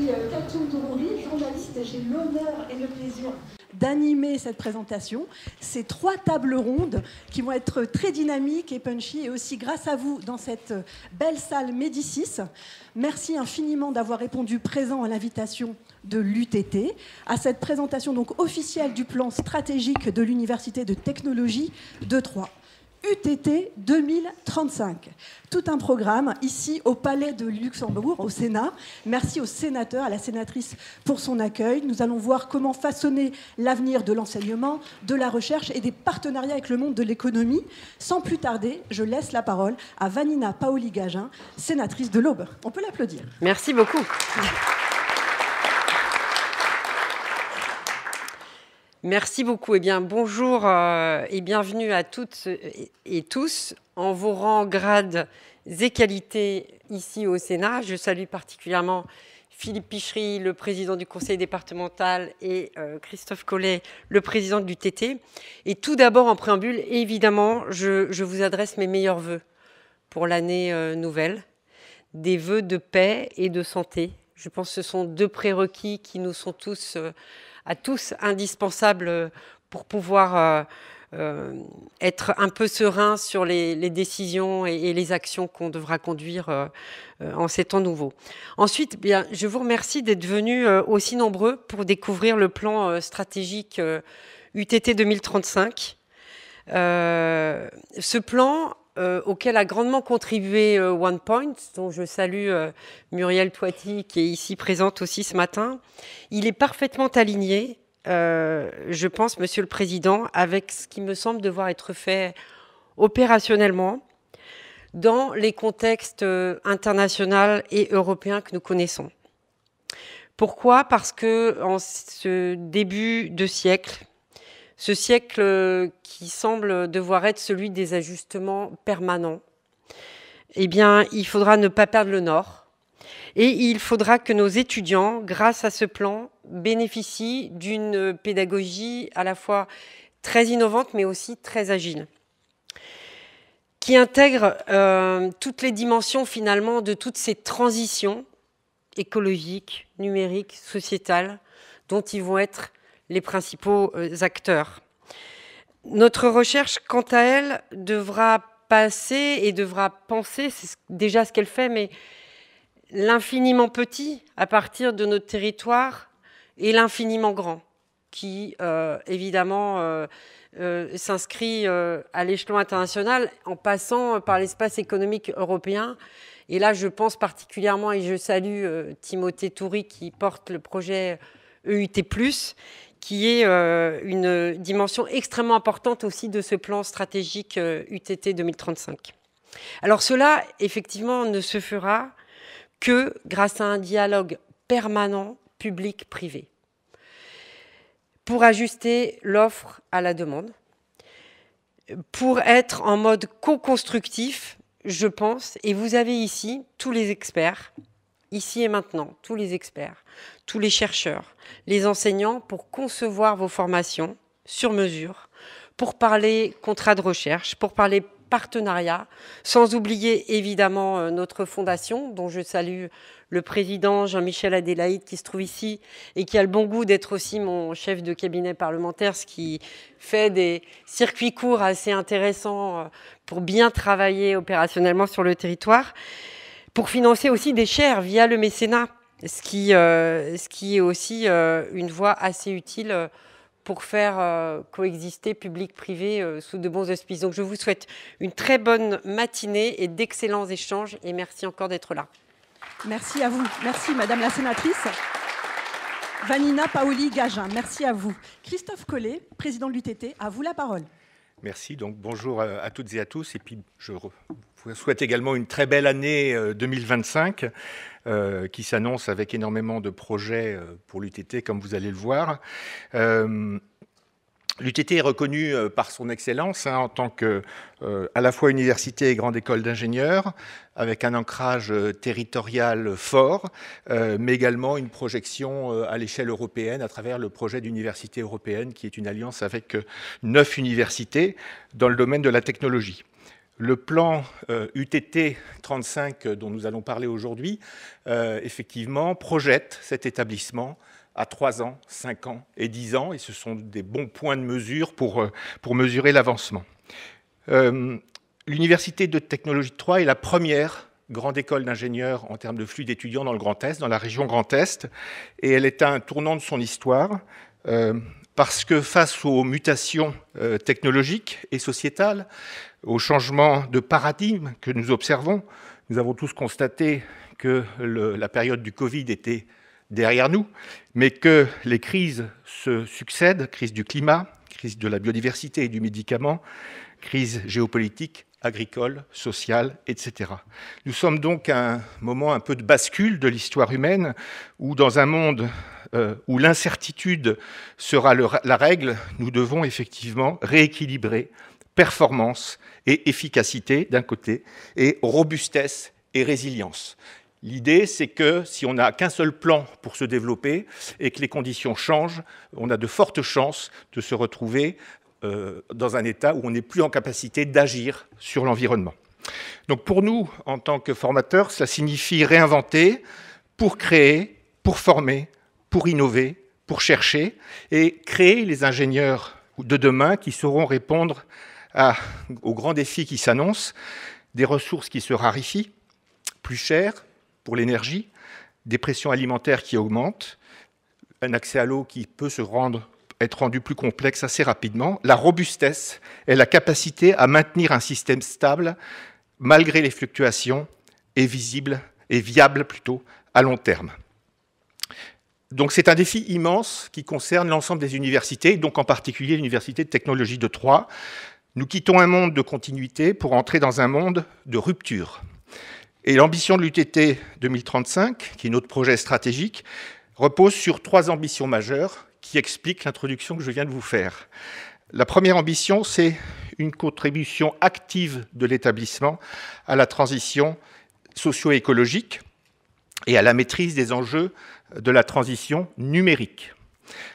suis Katoum Tourouri, journaliste, et j'ai l'honneur et le plaisir d'animer cette présentation. Ces 3 tables rondes qui vont être très dynamiques et punchy, et aussi grâce à vous dans cette belle salle Médicis. Merci infiniment d'avoir répondu présent à l'invitation de l'UTT, à cette présentation donc officielle du plan stratégique de l'Université de technologie de Troyes. UTT 2035. Tout un programme ici au Palais de Luxembourg, au Sénat. Merci au sénateur, à la sénatrice pour son accueil. Nous allons voir comment façonner l'avenir de l'enseignement, de la recherche et des partenariats avec le monde de l'économie. Sans plus tarder, je laisse la parole à Vanina Paoli-Gagin, sénatrice de l'Aube. On peut l'applaudir. Merci beaucoup. Merci beaucoup. Eh bien, bonjour et bienvenue à toutes et tous en vos rangs, grades et qualités ici au Sénat. Je salue particulièrement Philippe Pichery, le président du conseil départemental, et Christophe Collet, le président de l'UTT. Et tout d'abord, en préambule, évidemment, je vous adresse mes meilleurs vœux pour l'année nouvelle, des vœux de paix et de santé. Je pense que ce sont 2 prérequis qui nous sont tous indispensables pour pouvoir être un peu serein sur les décisions et les actions qu'on devra conduire en ces temps nouveaux. Ensuite, bien, je vous remercie d'être venus aussi nombreux pour découvrir le plan stratégique UTT 2035. Ce plan auquel a grandement contribué OnePoint, dont je salue Muriel Toiti, qui est ici présente aussi ce matin. Il est parfaitement aligné, je pense, Monsieur le Président, avec ce qui me semble devoir être fait opérationnellement dans les contextes internationaux et européens que nous connaissons. Pourquoi ? Parce que en ce début de siècle, ce siècle qui semble devoir être celui des ajustements permanents, eh bien, il faudra ne pas perdre le nord. Et il faudra que nos étudiants, grâce à ce plan, bénéficient d'une pédagogie à la fois très innovante, mais aussi très agile, qui intègre toutes les dimensions, finalement, de toutes ces transitions écologiques, numériques, sociétales, dont ils vont être les principaux acteurs. Notre recherche, quant à elle, devra passer et devra penser, c'est déjà ce qu'elle fait, mais l'infiniment petit à partir de notre territoire et l'infiniment grand, qui évidemment s'inscrit à l'échelon international en passant par l'espace économique européen. Et là, je pense particulièrement, et je salue Timothée Toury qui porte le projet EUT+, qui est une dimension extrêmement importante aussi de ce plan stratégique UTT 2035. Alors cela, effectivement, ne se fera que grâce à un dialogue permanent public-privé pour ajuster l'offre à la demande, pour être en mode co-constructif, je pense, et vous avez ici tous les experts, ici et maintenant, tous les experts, tous les chercheurs, les enseignants pour concevoir vos formations sur mesure, pour parler contrat de recherche, pour parler partenariat, sans oublier évidemment notre fondation, dont je salue le président Jean-Michel Adélaïde qui se trouve ici et qui a le bon goût d'être aussi mon chef de cabinet parlementaire, ce qui fait des circuits courts assez intéressants pour bien travailler opérationnellement sur le territoire, pour financer aussi des chaires via le mécénat, ce qui est aussi une voie assez utile pour faire coexister public-privé sous de bons auspices. Donc je vous souhaite une très bonne matinée et d'excellents échanges et merci encore d'être là. Merci à vous. Merci Madame la sénatrice. Vanina Paoli-Gagin, merci à vous. Christophe Collet, président de l'UTT, à vous la parole. Merci, donc bonjour à toutes et à tous. Et puis je vous souhaite également une très belle année 2025 qui s'annonce avec énormément de projets pour l'UTT, comme vous allez le voir. L'UTT est reconnue par son excellence en tant que à la fois université et grande école d'ingénieurs, avec un ancrage territorial fort, mais également une projection à l'échelle européenne à travers le projet d'université européenne, qui est une alliance avec 9 universités dans le domaine de la technologie. Le plan UTT 35 dont nous allons parler aujourd'hui, effectivement, projette cet établissement à 3 ans, 5 ans et 10 ans, et ce sont des bons points de mesure pour mesurer l'avancement. L'Université de technologie de Troyes est la première grande école d'ingénieurs en termes de flux d'étudiants dans le Grand Est, dans la région Grand Est, et elle est à un tournant de son histoire, parce que face aux mutations technologiques et sociétales, aux changements de paradigme que nous observons, nous avons tous constaté que la période du Covid était derrière nous, mais que les crises se succèdent, crise du climat, crise de la biodiversité et du médicament, crise géopolitique, agricole, sociale, etc. Nous sommes donc à un moment un peu de bascule de l'histoire humaine, où dans un monde où l'incertitude sera la règle, nous devons effectivement rééquilibrer performance et efficacité d'un côté, et robustesse et résilience. L'idée, c'est que si on n'a qu'un seul plan pour se développer et que les conditions changent, on a de fortes chances de se retrouver dans un état où on n'est plus en capacité d'agir sur l'environnement. Donc pour nous, en tant que formateurs, ça signifie réinventer pour créer, pour former, pour innover, pour chercher et créer les ingénieurs de demain qui sauront répondre aux grands défis qui s'annoncent, des ressources qui se raréfient, plus chères pour l'énergie, des pressions alimentaires qui augmentent, un accès à l'eau qui peut être rendu plus complexe assez rapidement. La robustesse est la capacité à maintenir un système stable malgré les fluctuations et viable plutôt à long terme. Donc c'est un défi immense qui concerne l'ensemble des universités, donc en particulier l'Université de technologie de Troyes. Nous quittons un monde de continuité pour entrer dans un monde de rupture. Et l'ambition de l'UTT 2035, qui est notre projet stratégique, repose sur 3 ambitions majeures qui expliquent l'introduction que je viens de vous faire. La première ambition, c'est une contribution active de l'établissement à la transition socio-écologique et à la maîtrise des enjeux de la transition numérique.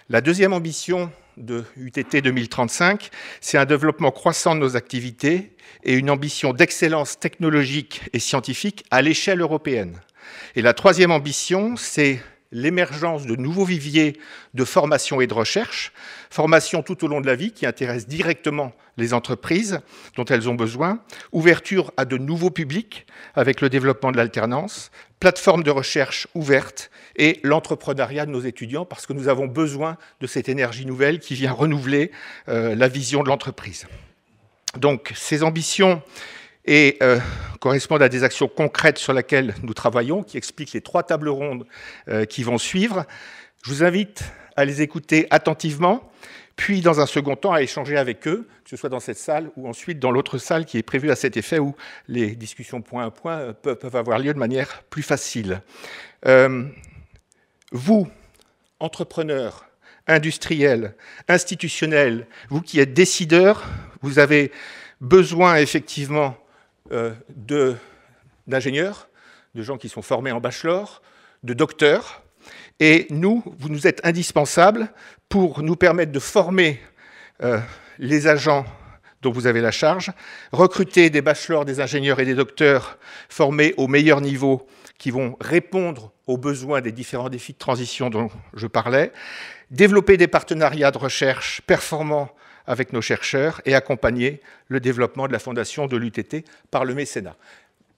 La deuxième ambition de UTT 2035, c'est un développement croissant de nos activités et une ambition d'excellence technologique et scientifique à l'échelle européenne. Et la troisième ambition, c'est l'émergence de nouveaux viviers de formation et de recherche, formation tout au long de la vie qui intéresse directement les entreprises dont elles ont besoin, ouverture à de nouveaux publics avec le développement de l'alternance, plateforme de recherche ouverte et l'entrepreneuriat de nos étudiants parce que nous avons besoin de cette énergie nouvelle qui vient renouveler la vision de l'entreprise. Donc ces ambitions correspondent à des actions concrètes sur lesquelles nous travaillons, qui expliquent les 3 tables rondes qui vont suivre. Je vous invite à les écouter attentivement, puis dans un second temps à échanger avec eux, que ce soit dans cette salle ou ensuite dans l'autre salle qui est prévue à cet effet, où les discussions point à point peuvent avoir lieu de manière plus facile. Vous, entrepreneurs, industriels, institutionnels, vous qui êtes décideurs, vous avez besoin effectivement d'ingénieurs, de gens qui sont formés en bachelor, de docteurs. Et vous nous êtes indispensables pour nous permettre de former les agents dont vous avez la charge, recruter des bachelors, des ingénieurs et des docteurs formés au meilleur niveau qui vont répondre aux besoins des différents défis de transition dont je parlais, développer des partenariats de recherche performants avec nos chercheurs et accompagner le développement de la fondation de l'UTT par le mécénat.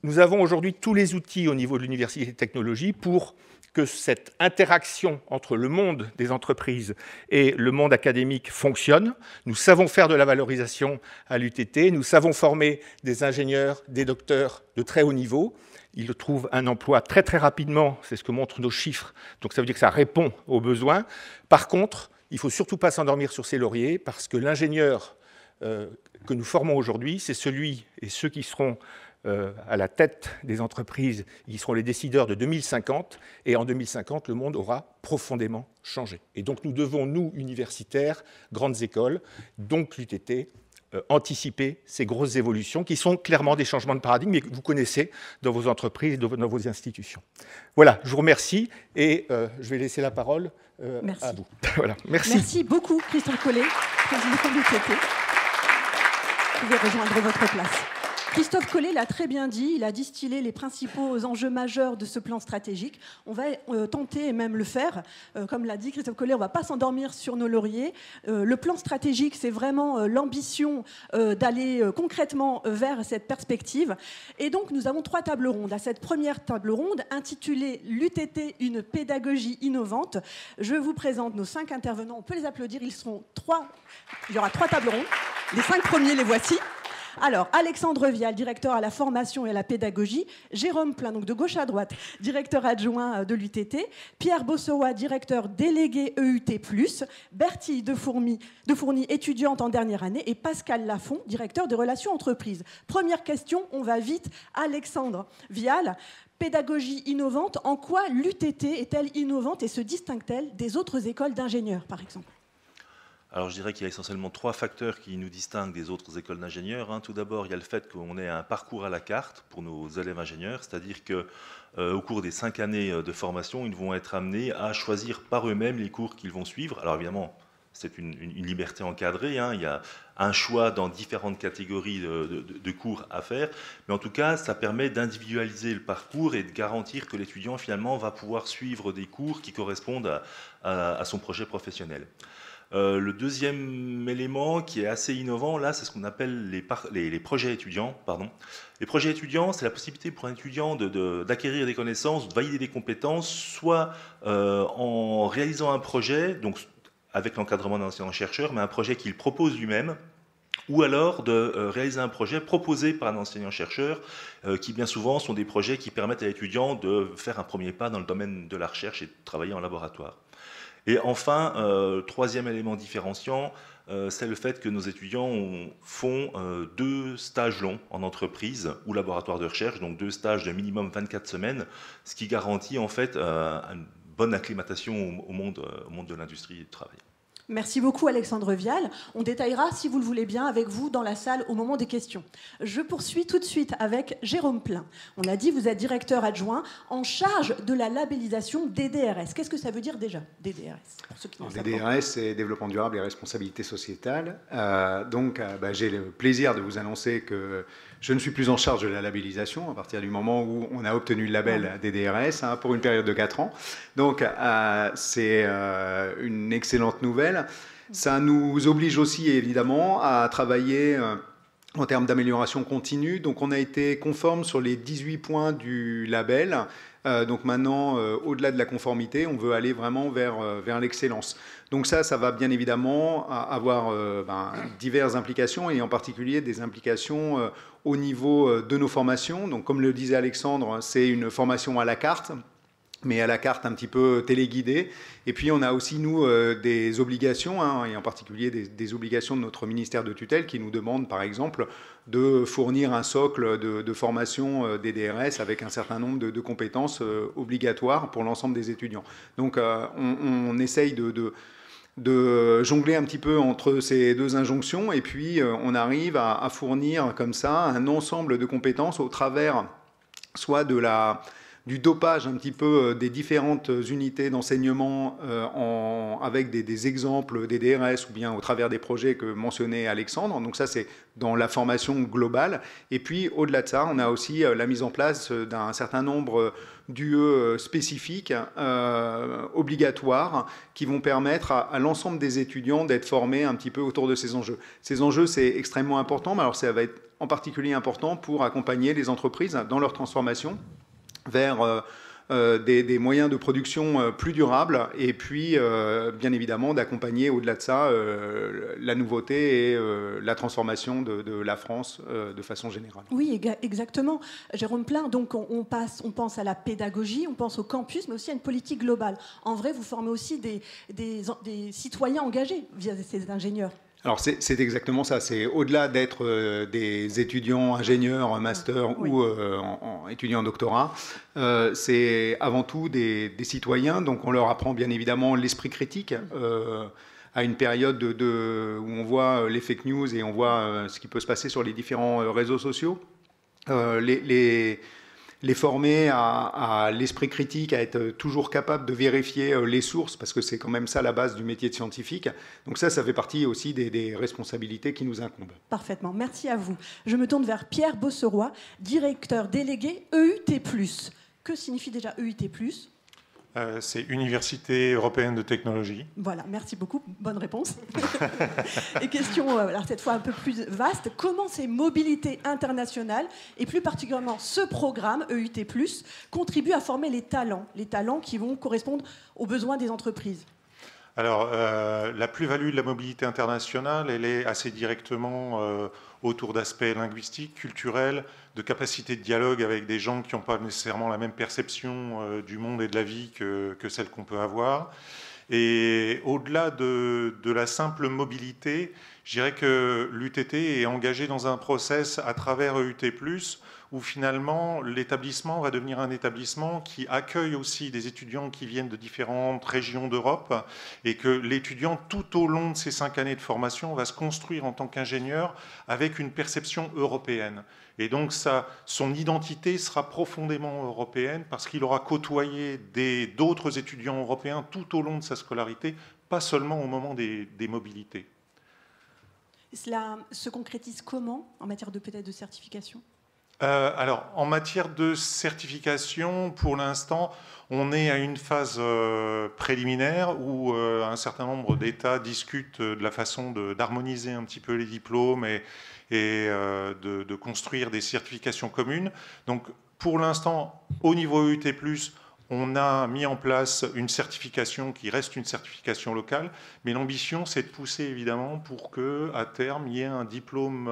Nous avons aujourd'hui tous les outils au niveau de l'Université de technologie pour que cette interaction entre le monde des entreprises et le monde académique fonctionne. Nous savons faire de la valorisation à l'UTT, nous savons former des ingénieurs, des docteurs de très haut niveau. Ils trouvent un emploi très très rapidement, c'est ce que montrent nos chiffres, donc ça veut dire que ça répond aux besoins. Par contre, il ne faut surtout pas s'endormir sur ses lauriers parce que l'ingénieur que nous formons aujourd'hui, c'est celui et ceux qui seront à la tête des entreprises, qui seront les décideurs de 2050, et en 2050, le monde aura profondément changé. Et donc nous devons, nous, universitaires, grandes écoles, donc l'UTT, anticiper ces grosses évolutions qui sont clairement des changements de paradigme et que vous connaissez dans vos entreprises, dans vos institutions. Voilà, je vous remercie et je vais laisser la parole à vous. Voilà, merci. Merci beaucoup, Christophe Collet, président de l'UTT. Vous pouvez rejoindre votre place. Christophe Collet l'a très bien dit, il a distillé les principaux enjeux majeurs de ce plan stratégique. On va tenter et même le faire. Comme l'a dit Christophe Collet, on ne va pas s'endormir sur nos lauriers. Le plan stratégique, c'est vraiment l'ambition d'aller concrètement vers cette perspective. Et donc, nous avons 3 tables rondes. À cette première table ronde, intitulée « L'UTT, une pédagogie innovante », je vous présente nos 5 intervenants. On peut les applaudir, ils seront 3. Il y aura 3 tables rondes. Les 5 premiers, les voici. Alors, Alexandre Vial, directeur à la formation et à la pédagogie, Jérôme Plein, donc de gauche à droite, directeur adjoint de l'UTT, Pierre Bossowa, directeur délégué EUT+, Bertille Defourny, étudiante en dernière année, et Pascal Lafont, directeur de relations entreprises. Première question, on va vite. Alexandre Vial, pédagogie innovante, en quoi l'UTT est-elle innovante et se distingue-t-elle des autres écoles d'ingénieurs, par exemple ? Alors je dirais qu'il y a essentiellement 3 facteurs qui nous distinguent des autres écoles d'ingénieurs. Tout d'abord, il y a le fait qu'on ait un parcours à la carte pour nos élèves ingénieurs, c'est-à-dire qu'au cours des 5 années de formation, ils vont être amenés à choisir par eux-mêmes les cours qu'ils vont suivre. Alors évidemment, c'est une liberté encadrée, il y a un choix dans différentes catégories de cours à faire, mais en tout cas, ça permet d'individualiser le parcours et de garantir que l'étudiant, finalement, va pouvoir suivre des cours qui correspondent à son projet professionnel. Le deuxième élément qui est assez innovant, là, c'est ce qu'on appelle les projets étudiants. Les projets étudiants, c'est la possibilité pour un étudiant d'acquérir des connaissances, de valider des compétences, soit en réalisant un projet, donc avec l'encadrement d'un enseignant-chercheur, mais un projet qu'il propose lui-même, ou alors de réaliser un projet proposé par un enseignant-chercheur, qui bien souvent sont des projets qui permettent à l'étudiant de faire un premier pas dans le domaine de la recherche et de travailler en laboratoire. Et enfin, troisième élément différenciant, c'est le fait que nos étudiants font 2 stages longs en entreprise ou laboratoire de recherche, donc 2 stages de minimum 24 semaines, ce qui garantit en fait une bonne acclimatation au monde de l'industrie et du travail. Merci beaucoup Alexandre Vial. On détaillera, si vous le voulez bien, avec vous dans la salle au moment des questions. Je poursuis tout de suite avec Jérôme Plein. On l'a dit, vous êtes directeur adjoint en charge de la labellisation DDRS. Qu'est-ce que ça veut dire déjà, DDRS, pour ceux qui ne savent pas? DDRS, c'est Développement durable et responsabilité sociétale. J'ai le plaisir de vous annoncer que je ne suis plus en charge de la labellisation à partir du moment où on a obtenu le label DDRS pour une période de 4 ans. Donc, c'est une excellente nouvelle. Ça nous oblige aussi, évidemment, à travailler en termes d'amélioration continue. Donc, on a été conforme sur les 18 points du label. Donc maintenant, au-delà de la conformité, on veut aller vraiment vers l'excellence. Donc ça va bien évidemment avoir diverses implications, et en particulier des implications au niveau de nos formations. Donc comme le disait Alexandre, c'est une formation à la carte, mais à la carte un petit peu téléguidée. Et puis on a aussi, nous, des obligations, et en particulier des obligations de notre ministère de tutelle qui nous demande, par exemple, de fournir un socle de formation des DRS avec un certain nombre de compétences obligatoires pour l'ensemble des étudiants. Donc on essaye de jongler un petit peu entre ces 2 injonctions, et puis on arrive à fournir comme ça un ensemble de compétences au travers soit du dopage un petit peu des différentes unités d'enseignement avec des exemples des DRS ou bien au travers des projets que mentionnait Alexandre. Donc ça, c'est dans la formation globale. Et puis, au-delà de ça, on a aussi la mise en place d'un certain nombre d'UE spécifiques, obligatoires, qui vont permettre à l'ensemble des étudiants d'être formés un petit peu autour de ces enjeux. Ces enjeux, c'est extrêmement important, mais alors ça va être en particulier important pour accompagner les entreprises dans leur transformation vers des moyens de production plus durables, et puis bien évidemment d'accompagner au-delà de ça la nouveauté et la transformation de la France de façon générale. Oui, exactement. Jérôme Plein, donc on pense à la pédagogie, on pense au campus, mais aussi à une politique globale. En vrai, vous formez aussi des citoyens engagés via ces ingénieurs. Alors c'est exactement ça, c'est au-delà d'être des étudiants ingénieurs, master ou étudiants en doctorat, c'est avant tout des citoyens, donc on leur apprend bien évidemment l'esprit critique à une période où on voit les fake news et on voit ce qui peut se passer sur les différents réseaux sociaux. les former à l'esprit critique, à être toujours capable de vérifier les sources, parce que c'est quand même ça la base du métier de scientifique. Donc ça fait partie aussi des responsabilités qui nous incombent. Parfaitement, merci à vous. Je me tourne vers Pierre Bosseroy, directeur délégué EUT+. Que signifie déjà EUT+? C'est Université Européenne de Technologie. Voilà, merci beaucoup, bonne réponse. Et question, alors cette fois un peu plus vaste, comment ces mobilités internationales, et plus particulièrement ce programme EUT+, contribuent à former les talents qui vont correspondre aux besoins des entreprises? Alors, la plus-value de la mobilité internationale, elle est assez directement autour d'aspects linguistiques, culturels, de capacité de dialogue avec des gens qui n'ont pas nécessairement la même perception du monde et de la vie que celle qu'on peut avoir. Et au-delà de la simple mobilité, je dirais que l'UTT est engagé dans un process à travers EUT+, où finalement l'établissement va devenir un établissement qui accueille aussi des étudiants qui viennent de différentes régions d'Europe, et que l'étudiant, tout au long de ces 5 années de formation, va se construire en tant qu'ingénieur avec une perception européenne. Et donc son identité sera profondément européenne parce qu'il aura côtoyé d'autres étudiants européens tout au long de sa scolarité, pas seulement au moment des mobilités. Cela se concrétise comment en matière peut-être de certification? Alors, en matière de certification, pour l'instant, on est à une phase préliminaire où un certain nombre d'États discutent de la façon d'harmoniser un petit peu les diplômes et de construire des certifications communes. Donc, pour l'instant, au niveau EUT+, on a mis en place une certification qui reste une certification locale, mais l'ambition, c'est de pousser évidemment pour qu'à terme, il y ait un diplôme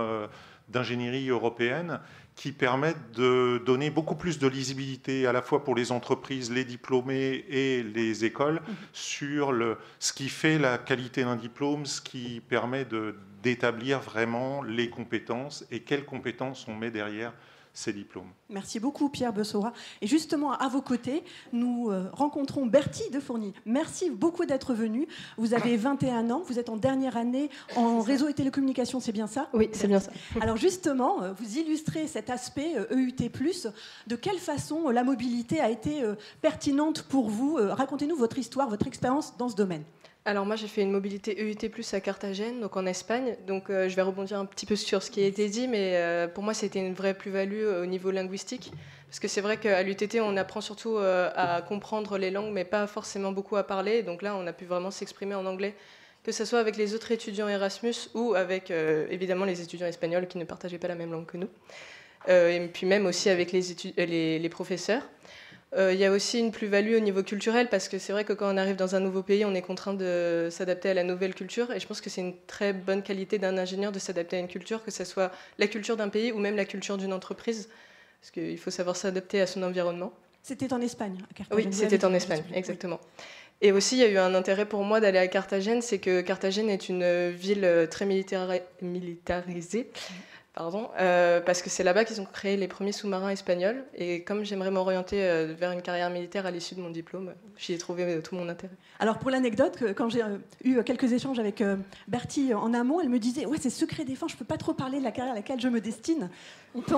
d'ingénierie européenne qui permettent de donner beaucoup plus de lisibilité à la fois pour les entreprises, les diplômés et les écoles sur ce qui fait la qualité d'un diplôme, ce qui permet d'établir vraiment les compétences et quelles compétences on met derrière ces diplômes. Merci beaucoup Pierre Bosseroy. Et justement, à vos côtés, nous rencontrons Bertie de Fourny. Merci beaucoup d'être venu. Vous avez 21 ans, vous êtes en dernière année en réseau et télécommunications, c'est bien ça? Oui, c'est bien ça. Alors justement, vous illustrez cet aspect EUT+. De quelle façon la mobilité a été pertinente pour vous? Racontez-nous votre histoire, votre expérience dans ce domaine. Alors moi j'ai fait une mobilité EUT+ à Carthagène, donc en Espagne. Donc je vais rebondir un petit peu sur ce qui a été dit, mais pour moi c'était une vraie plus-value au niveau linguistique. Parce que c'est vrai qu'à l'UTT on apprend surtout à comprendre les langues, mais pas forcément beaucoup à parler. Donc là on a pu vraiment s'exprimer en anglais, que ce soit avec les autres étudiants Erasmus ou avec évidemment les étudiants espagnols qui ne partageaient pas la même langue que nous. Et puis même aussi avec les professeurs. Il y a aussi une plus-value au niveau culturel, parce que c'est vrai que quand on arrive dans un nouveau pays, on est contraint de s'adapter à la nouvelle culture. Et je pense que c'est une très bonne qualité d'un ingénieur de s'adapter à une culture, que ce soit la culture d'un pays ou même la culture d'une entreprise. Parce qu'il faut savoir s'adapter à son environnement. C'était en Espagne, à Carthagène? Oui, c'était en Espagne, exactement. Et aussi, il y a eu un intérêt pour moi d'aller à Carthagène, c'est que Carthagène est une ville très militarisée. Parce que c'est là-bas qu'ils ont créé les premiers sous-marins espagnols. Et comme j'aimerais m'orienter vers une carrière militaire à l'issue de mon diplôme, j'y ai trouvé tout mon intérêt. Alors pour l'anecdote, quand j'ai eu quelques échanges avec Bertie en amont, elle me disait « Ouais, c'est secret défense, je ne peux pas trop parler de la carrière à laquelle je me destine. » On peut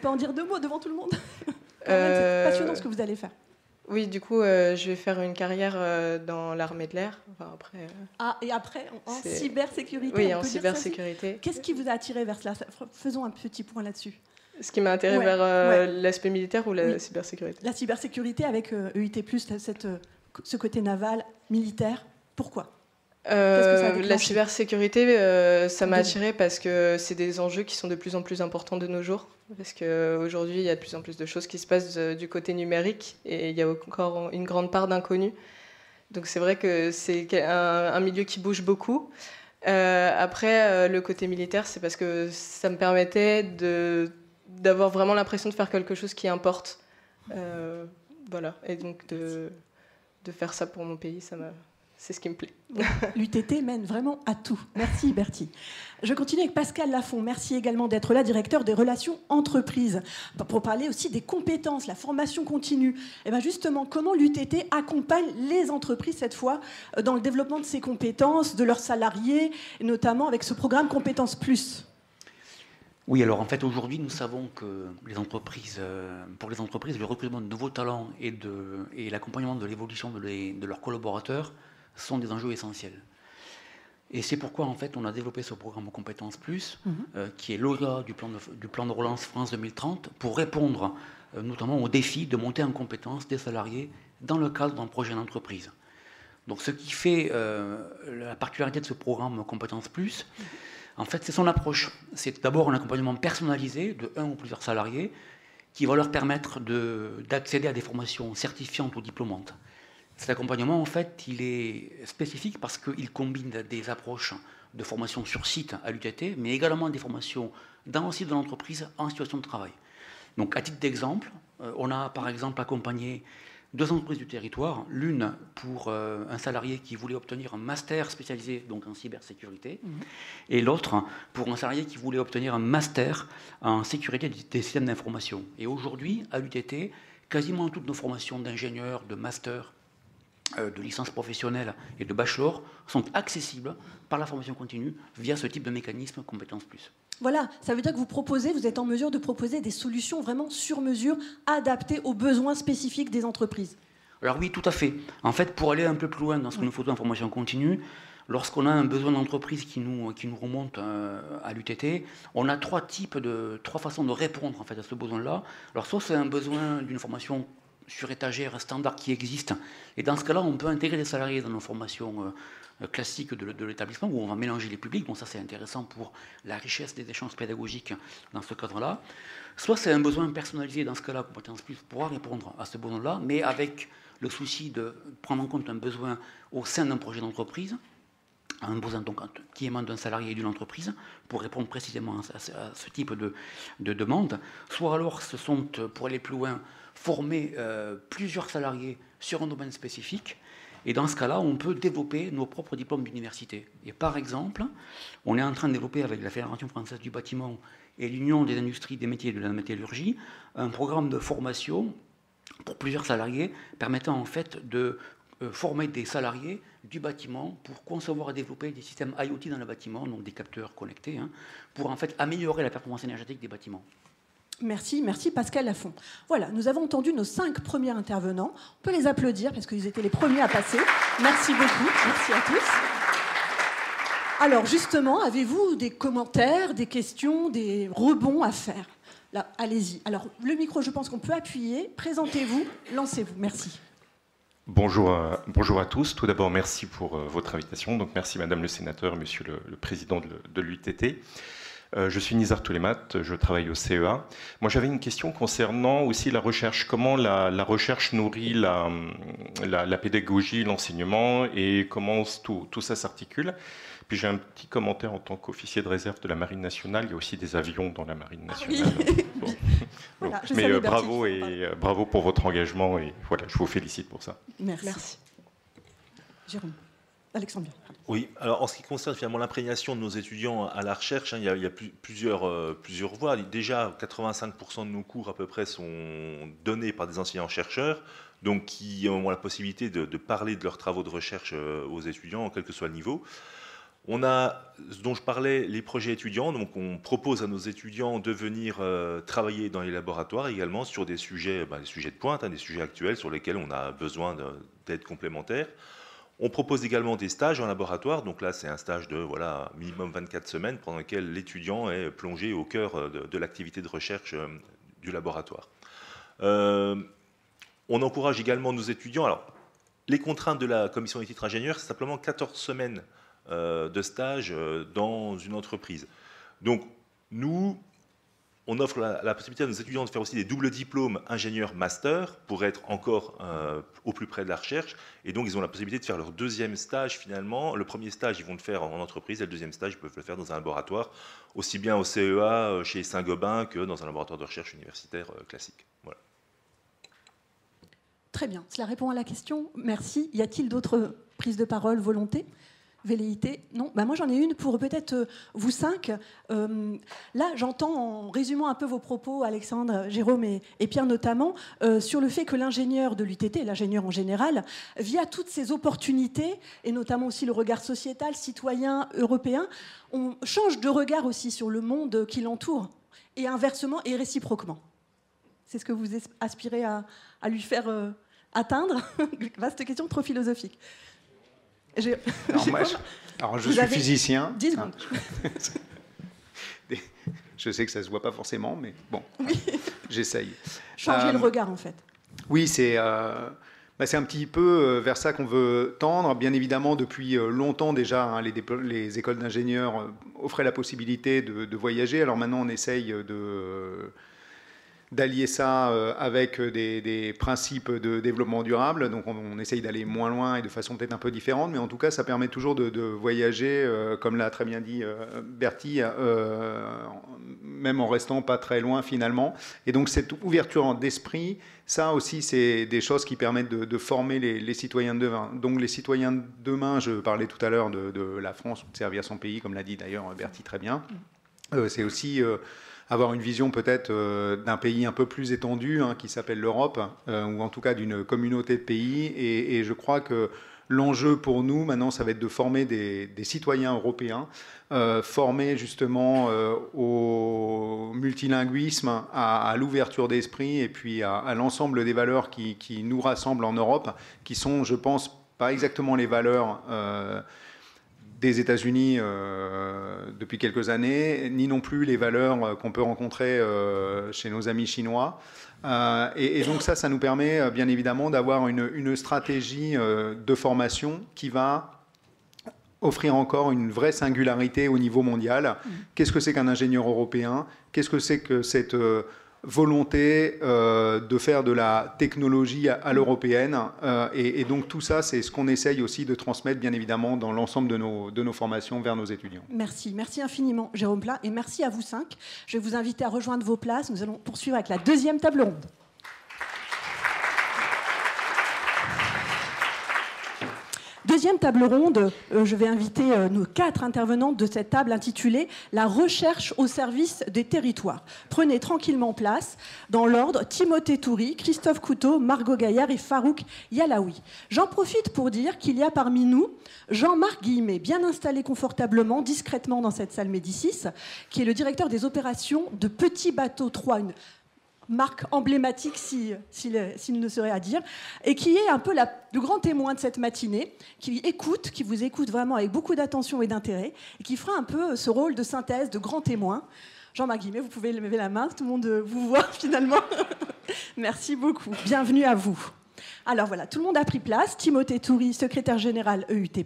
en dire 2 mots devant tout le monde. C'est passionnant ce que vous allez faire. Oui, du coup, je vais faire une carrière dans l'armée de l'air. Enfin, après, et après, en cybersécurité? Oui, en cybersécurité. Qu'est-ce qui vous a attiré vers cela? Faisons un petit point là-dessus. Ce qui m'a attiré vers l'aspect militaire ou la cybersécurité? La cybersécurité avec EUT+, ce côté naval, militaire. Pourquoi? La cybersécurité, ça m'a attiré parce que c'est des enjeux qui sont de plus en plus importants de nos jours. Parce qu'aujourd'hui, il y a de plus en plus de choses qui se passent du côté numérique et il y a encore une grande part d'inconnu. Donc c'est vrai que c'est un milieu qui bouge beaucoup. Après, le côté militaire, c'est parce que ça me permettait d'avoir vraiment l'impression de faire quelque chose qui importe. Voilà. Et donc de faire ça pour mon pays, c'est ce qui me plaît. L'UTT mène vraiment à tout. Merci Bertie. Je continue avec Pascal Lafont. Merci également d'être là, directeur des relations entreprises. Pour parler aussi des compétences, la formation continue. Et bien justement, comment l'UTT accompagne les entreprises cette fois dans le développement de ces compétences, de leurs salariés, et notamment avec ce programme Compétences Plus? Oui, alors en fait aujourd'hui nous savons que pour les entreprises, le recrutement de nouveaux talents et l'accompagnement de l'évolution de leurs collaborateurs sont des enjeux essentiels. Et c'est pourquoi en fait on a développé ce programme Compétences Plus, qui est lauréat du plan de relance France 2030, pour répondre notamment au défi de monter en compétences des salariés dans le cadre d'un projet d'entreprise. Donc ce qui fait la particularité de ce programme Compétences Plus, en fait, c'est son approche. C'est d'abord un accompagnement personnalisé de un ou plusieurs salariés qui va leur permettre d'accéder à des formations certifiantes ou diplômantes. Cet accompagnement, en fait, il est spécifique parce qu'il combine des approches de formation sur site à l'UTT, mais également des formations dans le site de l'entreprise en situation de travail. Donc, à titre d'exemple, on a par exemple accompagné 2 entreprises du territoire, l'une pour un salarié qui voulait obtenir un master spécialisé donc en cybersécurité, et l'autre pour un salarié qui voulait obtenir un master en sécurité des systèmes d'information. Et aujourd'hui, à l'UTT, quasiment toutes nos formations d'ingénieurs, de master, de licence professionnelle et de bachelor sont accessibles par la formation continue via ce type de mécanisme Compétences Plus. Voilà, ça veut dire que vous êtes en mesure de proposer des solutions vraiment sur mesure, adaptées aux besoins spécifiques des entreprises. Alors oui, tout à fait. En fait, pour aller un peu plus loin dans ce que nous faisons en formation continue, lorsqu'on a un besoin d'entreprise qui nous remonte à l'UTT, on a 3 façons de répondre en fait à ce besoin-là. Alors soit c'est un besoin d'une formation sur étagère standard qui existe, et dans ce cas-là, on peut intégrer des salariés dans nos formations classique de l'établissement, où on va mélanger les publics. Donc ça, c'est intéressant pour la richesse des échanges pédagogiques dans ce cadre-là. Soit c'est un besoin personnalisé, dans ce cas-là, Compétences Plus pourra répondre à ce besoin-là, mais avec le souci de prendre en compte un besoin au sein d'un projet d'entreprise, un besoin donc qui émane d'un salarié et d'une entreprise, pour répondre précisément à ce type de demande. Soit alors, ce sont, pour aller plus loin, former plusieurs salariés sur un domaine spécifique. Et dans ce cas-là, on peut développer nos propres diplômes d'université. Et par exemple, on est en train de développer avec la Fédération française du bâtiment et l'Union des industries, des métiers et de la métallurgie un programme de formation pour plusieurs salariés permettant en fait de former des salariés du bâtiment pour concevoir et développer des systèmes IoT dans le bâtiment, donc des capteurs connectés, pour en fait améliorer la performance énergétique des bâtiments. Merci Pascal Lafont. Voilà, nous avons entendu nos 5 premiers intervenants. On peut les applaudir parce qu'ils étaient les premiers à passer. Merci beaucoup, merci à tous. Alors justement, avez-vous des commentaires, des questions, des rebonds à faire? Là, allez-y. Alors le micro, je pense qu'on peut appuyer. Présentez-vous, lancez-vous. Merci. Bonjour à tous. Tout d'abord, merci pour votre invitation. Donc merci Madame le Sénateur, Monsieur le Président de l'UTT. Je suis Nizar Toulemat, je travaille au CEA. Moi, j'avais une question concernant aussi la recherche. Comment la recherche nourrit la pédagogie, l'enseignement, et comment tout ça s'articule. Puis j'ai un petit commentaire en tant qu'officier de réserve de la Marine nationale. Il y a aussi des avions dans la Marine nationale. Oui. Bon. Voilà, mais bravo pour votre engagement, et voilà, je vous félicite pour ça. Merci. Jérôme. Alexandre. Oui, alors en ce qui concerne finalement l'imprégnation de nos étudiants à la recherche, il y a plusieurs voies. Déjà, 85% de nos cours à peu près sont donnés par des enseignants-chercheurs, donc qui ont la possibilité de parler de leurs travaux de recherche aux étudiants, quel que soit le niveau. On a, dont je parlais, les projets étudiants, donc on propose à nos étudiants de venir travailler dans les laboratoires également sur des sujets de pointe, des sujets actuels sur lesquels on a besoin d'aide complémentaire. On propose également des stages en laboratoire, donc là c'est un stage de minimum 24 semaines pendant lequel l'étudiant est plongé au cœur de l'activité de recherche du laboratoire. On encourage également nos étudiants, alors les contraintes de la commission des titres ingénieurs, c'est simplement 14 semaines de stage dans une entreprise. Donc nous, on offre la possibilité à nos étudiants de faire aussi des doubles diplômes ingénieur-master pour être encore au plus près de la recherche. Et donc, ils ont la possibilité de faire leur deuxième stage finalement. Le premier stage, ils vont le faire en entreprise. Et le deuxième stage, ils peuvent le faire dans un laboratoire, aussi bien au CEA, chez Saint-Gobain, que dans un laboratoire de recherche universitaire classique. Voilà. Très bien. Cela répond à la question. Merci. Y a-t-il d'autres prises de parole, volonté? velléité? Non, moi j'en ai une pour peut-être vous 5. Là, j'entends, en résumant un peu vos propos, Alexandre, Jérôme et Pierre notamment, sur le fait que l'ingénieur de l'UTT, l'ingénieur en général, via toutes ces opportunités, et notamment aussi le regard sociétal, citoyen, européen, on change de regard aussi sur le monde qui l'entoure, et inversement et réciproquement. C'est ce que vous aspirez à lui faire atteindre? Vaste question, trop philosophique. Alors, je suis physicien. 10 secondes. Je sais que ça ne se voit pas forcément, mais bon, oui. J'essaye. Changer le regard, en fait. Oui, c'est un petit peu vers ça qu'on veut tendre. Bien évidemment, depuis longtemps déjà, hein, les écoles d'ingénieurs offraient la possibilité de voyager. Alors maintenant, on essaye d'allier ça avec des principes de développement durable. Donc on essaye d'aller moins loin et de façon peut-être un peu différente, mais en tout cas ça permet toujours de voyager, comme l'a très bien dit Bertie, même en restant pas très loin finalement. Et donc cette ouverture d'esprit, ça aussi c'est des choses qui permettent de former les citoyens de demain. Donc les citoyens de demain, je parlais tout à l'heure de la France, de servir son pays, comme l'a dit d'ailleurs Bertie très bien. C'est aussi... avoir une vision peut-être d'un pays un peu plus étendu, hein, qui s'appelle l'Europe, ou en tout cas d'une communauté de pays. Et je crois que l'enjeu pour nous, maintenant, ça va être de former des citoyens européens, former justement au multilinguisme, à l'ouverture d'esprit, et puis à l'ensemble des valeurs qui nous rassemblent en Europe, qui sont, je pense, pas exactement les valeurs... des États-Unis depuis quelques années, ni non plus les valeurs qu'on peut rencontrer chez nos amis chinois. Et donc ça nous permet bien évidemment d'avoir une stratégie de formation qui va offrir encore une vraie singularité au niveau mondial. Qu'est-ce que c'est qu'un ingénieur européen? Qu'est-ce que c'est que cette... volonté de faire de la technologie à l'européenne. Et donc tout ça, c'est ce qu'on essaye aussi de transmettre, bien évidemment, dans l'ensemble de nos formations vers nos étudiants. Merci. Merci infiniment, Jérôme Plat. Et merci à vous 5. Je vais vous inviter à rejoindre vos places. Nous allons poursuivre avec la deuxième table ronde. Deuxième table ronde, je vais inviter nos 4 intervenantes de cette table intitulée « La recherche au service des territoires ». Prenez tranquillement place. Dans l'ordre, Timothée Toury, Christophe Couteau, Margot Gaillard et Farouk Yalaoui. J'en profite pour dire qu'il y a parmi nous Jean-Marc Guillemet, bien installé confortablement, discrètement dans cette salle Médicis, qui est le directeur des opérations de Petit Bateau 3, une marque emblématique s'il ne serait à dire, et qui est un peu le grand témoin de cette matinée, qui vous écoute vraiment avec beaucoup d'attention et d'intérêt, et qui fera un peu ce rôle de synthèse, de grand témoin. Jean-Marc Guillemet, vous pouvez lever la main, tout le monde vous voit finalement. Merci beaucoup, bienvenue à vous. Alors voilà, tout le monde a pris place. Timothée Toury, secrétaire général EUT+,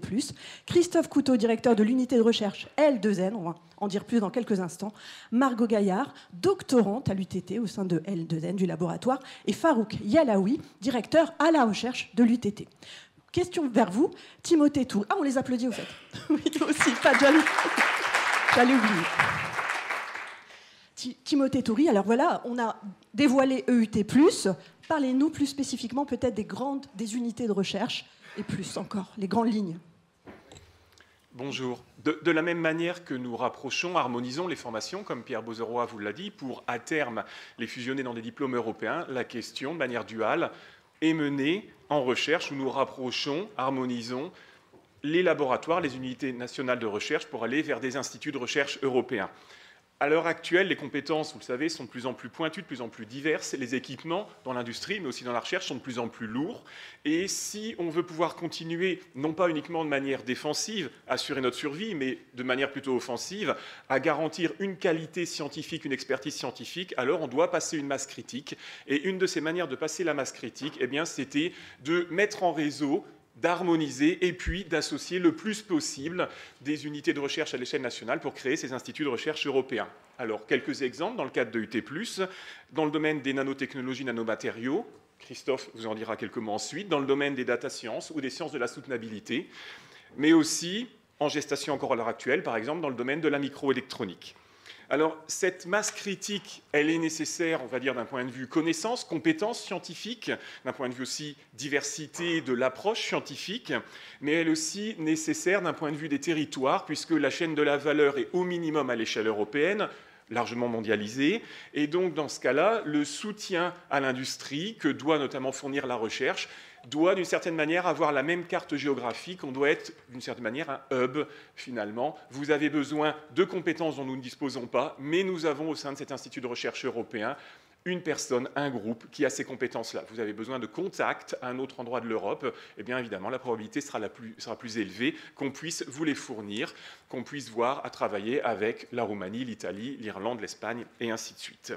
Christophe Couteau, directeur de l'unité de recherche L2N, on va en dire plus dans quelques instants, Margot Gaillard, doctorante à l'UTT au sein de L2N du laboratoire, et Farouk Yalaoui, directeur à la recherche de l'UTT. Question vers vous, Timothée Toury. Ah, on les applaudit au fait. Oui, aussi, pas de jaloux. J'allais oublier. Timothée Toury, alors voilà, on a dévoilé EUT+. Parlez-nous plus spécifiquement peut-être des unités de recherche et plus encore, les grandes lignes. Bonjour. De la même manière que nous rapprochons, harmonisons les formations, comme Pierre Bozeroy vous l'a dit, pour à terme les fusionner dans des diplômes européens, la question, de manière duale, est menée en recherche où nous rapprochons, harmonisons les laboratoires, les unités nationales de recherche pour aller vers des instituts de recherche européens. À l'heure actuelle, les compétences, vous le savez, sont de plus en plus pointues, de plus en plus diverses. Les équipements dans l'industrie, mais aussi dans la recherche, sont de plus en plus lourds. Et si on veut pouvoir continuer, non pas uniquement de manière défensive, à assurer notre survie, mais de manière plutôt offensive, à garantir une qualité scientifique, une expertise scientifique, alors on doit passer une masse critique. Et une de ces manières de passer la masse critique, eh bien, c'était de mettre en réseau, d'harmoniser et puis d'associer le plus possible des unités de recherche à l'échelle nationale pour créer ces instituts de recherche européens. Alors, quelques exemples dans le cadre de UT+, dans le domaine des nanotechnologies, nanomatériaux, Christophe vous en dira quelques mots ensuite, dans le domaine des data sciences ou des sciences de la soutenabilité, mais aussi en gestation encore à l'heure actuelle, par exemple, dans le domaine de la microélectronique. Alors, cette masse critique, elle est nécessaire, on va dire, d'un point de vue connaissance, compétence scientifique, d'un point de vue aussi diversité de l'approche scientifique, mais elle est aussi nécessaire d'un point de vue des territoires, puisque la chaîne de la valeur est au minimum à l'échelle européenne, largement mondialisée, et donc dans ce cas-là, le soutien à l'industrie que doit notamment fournir la recherche doit d'une certaine manière avoir la même carte géographique, on doit être d'une certaine manière un hub finalement. Vous avez besoin de compétences dont nous ne disposons pas, mais nous avons au sein de cet institut de recherche européen une personne, un groupe qui a ces compétences-là. Vous avez besoin de contacts à un autre endroit de l'Europe, et bien évidemment la probabilité sera plus élevée qu'on puisse vous les fournir, qu'on puisse voir à travailler avec la Roumanie, l'Italie, l'Irlande, l'Espagne et ainsi de suite.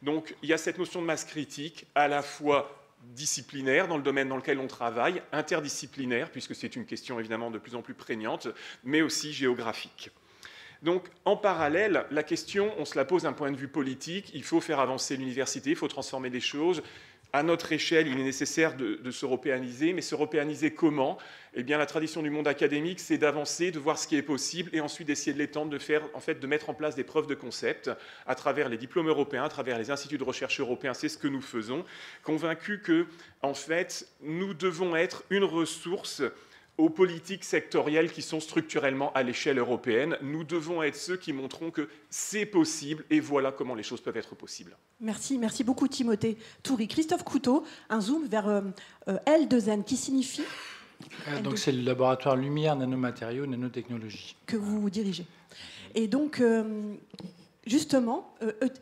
Donc il y a cette notion de masse critique à la fois disciplinaire dans le domaine dans lequel on travaille, interdisciplinaire puisque c'est une question évidemment de plus en plus prégnante, mais aussi géographique. Donc, en parallèle, la question, on se la pose d'un point de vue politique. Il faut faire avancer l'université, il faut transformer des choses. À notre échelle, il est nécessaire de s'européaniser, mais s'européaniser comment? Eh bien, la tradition du monde académique, c'est d'avancer, de voir ce qui est possible, et ensuite d'essayer de l'étendre, de mettre en place des preuves de concept à travers les diplômes européens, à travers les instituts de recherche européens. C'est ce que nous faisons, convaincus que, en fait, nous devons être une ressource aux politiques sectorielles qui sont structurellement à l'échelle européenne. Nous devons être ceux qui montreront que c'est possible et voilà comment les choses peuvent être possibles. Merci beaucoup Timothée Toury. Christophe Couteau, un zoom vers L2N qui signifie donc c'est le laboratoire Lumière, Nanomatériaux, Nanotechnologie. Que vous dirigez. Et donc, justement,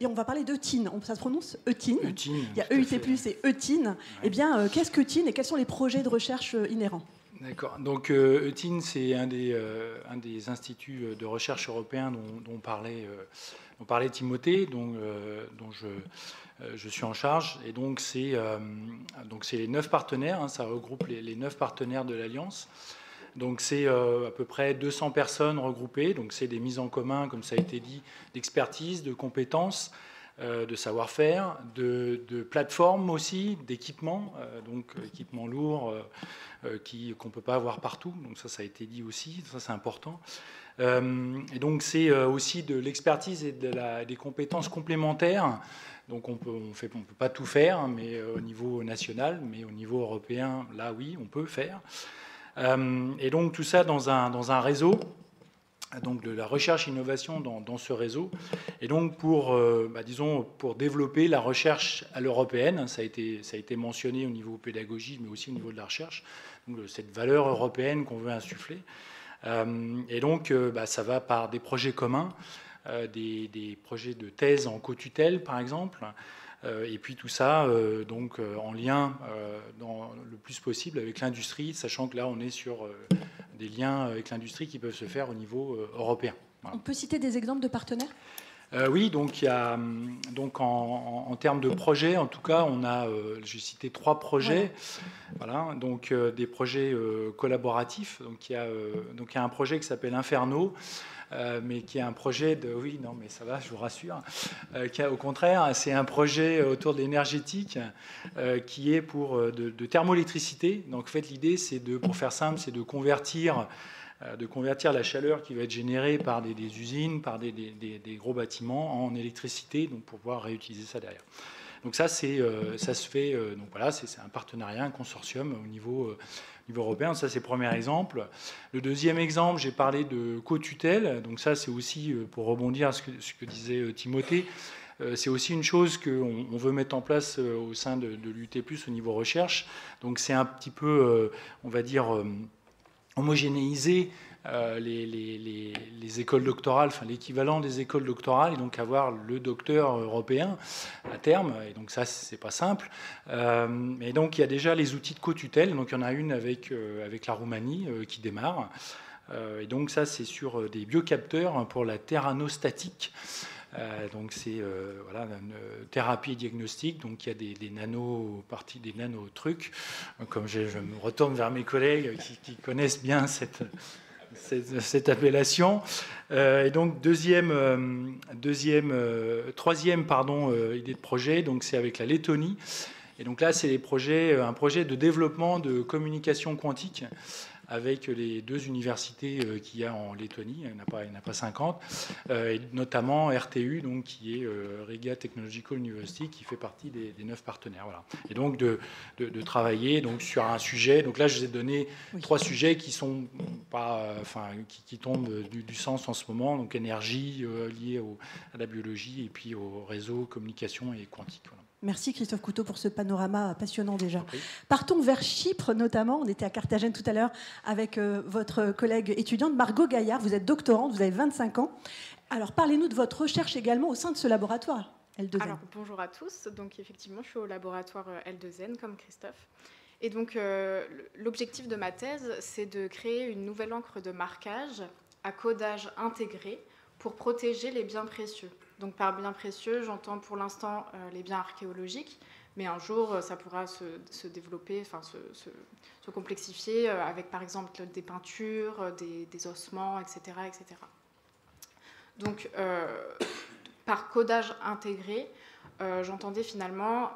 on va parler d'EUTIN. Ça se prononce EUTIN. Il y a EUT+, et EUTIN. Ouais. Eh bien, qu'est-ce qu'EUTIN et quels sont les projets de recherche inhérents? D'accord. Donc, EUTIN, c'est un des instituts de recherche européens dont parlait Timothée, dont je suis en charge. Et donc, c'est les 9 partenaires. Hein, ça regroupe les 9 partenaires de l'Alliance. Donc, c'est à peu près 200 personnes regroupées. Donc, c'est des mises en commun, comme ça a été dit, d'expertise, de compétences, de savoir-faire, de plateformes aussi, d'équipements, donc équipements lourds qu'on ne peut pas avoir partout. Donc ça a été dit aussi, ça c'est important. Et donc c'est aussi de l'expertise et des compétences complémentaires. Donc on peut pas tout faire, mais au niveau national, mais au niveau européen, là oui, on peut faire. Et donc tout ça dans un réseau. Donc de la recherche-innovation dans ce réseau, et donc pour développer la recherche à l'européenne, ça a été mentionné au niveau pédagogique, mais aussi au niveau de la recherche, donc cette valeur européenne qu'on veut insuffler. Et donc ça va par des projets communs, des projets de thèse en co-tutelle par exemple, et puis tout ça en lien dans le plus possible avec l'industrie, sachant que là on est sur des liens avec l'industrie qui peuvent se faire au niveau européen. Voilà. On peut citer des exemples de partenaires? Oui, donc il y a en termes de projets, en tout cas, j'ai cité 3 projets, voilà, donc des projets collaboratifs. Donc il y a un projet qui s'appelle Inferno. Mais qui est un projet de... Oui, non, mais ça va, je vous rassure. Au contraire, c'est un projet autour de l'énergétique qui est de thermoélectricité. Donc, en fait, l'idée, pour faire simple, c'est de convertir la chaleur qui va être générée par des usines, par des gros bâtiments en électricité, donc pour pouvoir réutiliser ça derrière. Donc ça se fait... donc voilà, c'est un partenariat, un consortium au niveau européen. Ça, c'est le premier exemple. Le deuxième exemple, j'ai parlé de co-tutelle. Donc ça, c'est aussi, pour rebondir à ce que disait Timothée, c'est aussi une chose qu'on veut mettre en place au sein de l'UT+, au niveau recherche. Donc c'est un petit peu, on va dire, homogénéiser les écoles doctorales, enfin l'équivalent des écoles doctorales, et donc avoir le docteur européen à terme. Et donc ça, c'est pas simple. Et donc il y a déjà les outils de co-tutelle. Donc il y en a une avec la Roumanie qui démarre. Et donc ça, c'est sur des biocapteurs pour la terranostatique. Donc c'est une thérapie et diagnostic. Donc il y a des nano-parties, des nano-trucs. Comme je me retourne vers mes collègues qui connaissent bien cette appellation. Et donc troisième idée de projet, donc c'est avec la Lettonie. Et donc là, c'est un projet de développement de communication quantique avec les 2 universités qu'il y a en Lettonie, il n'y en a pas 50, et notamment RTU, donc, qui est Riga Technological University, qui fait partie des 9 partenaires. Voilà. Et donc de travailler donc, sur un sujet. Donc là, je vous ai donné 3 sujets qui sont pas, qui tombent du sens en ce moment. Donc énergie liée à la biologie et puis au réseau, communication et quantique. Voilà. Merci Christophe Couteau pour ce panorama passionnant déjà. Partons vers Chypre notamment. On était à Carthagène tout à l'heure avec votre collègue étudiante Margot Gaillard. Vous êtes doctorante, vous avez 25 ans. Alors parlez-nous de votre recherche également au sein de ce laboratoire L2N. Alors bonjour à tous. Donc effectivement, je suis au laboratoire L2N comme Christophe. Et donc l'objectif de ma thèse, c'est de créer une nouvelle encre de marquage à codage intégré pour protéger les biens précieux. Donc par biens précieux, j'entends pour l'instant les biens archéologiques, mais un jour, ça pourra se développer, enfin se complexifier avec par exemple des peintures, des ossements, etc. etc. Donc par codage intégré, j'entendais finalement,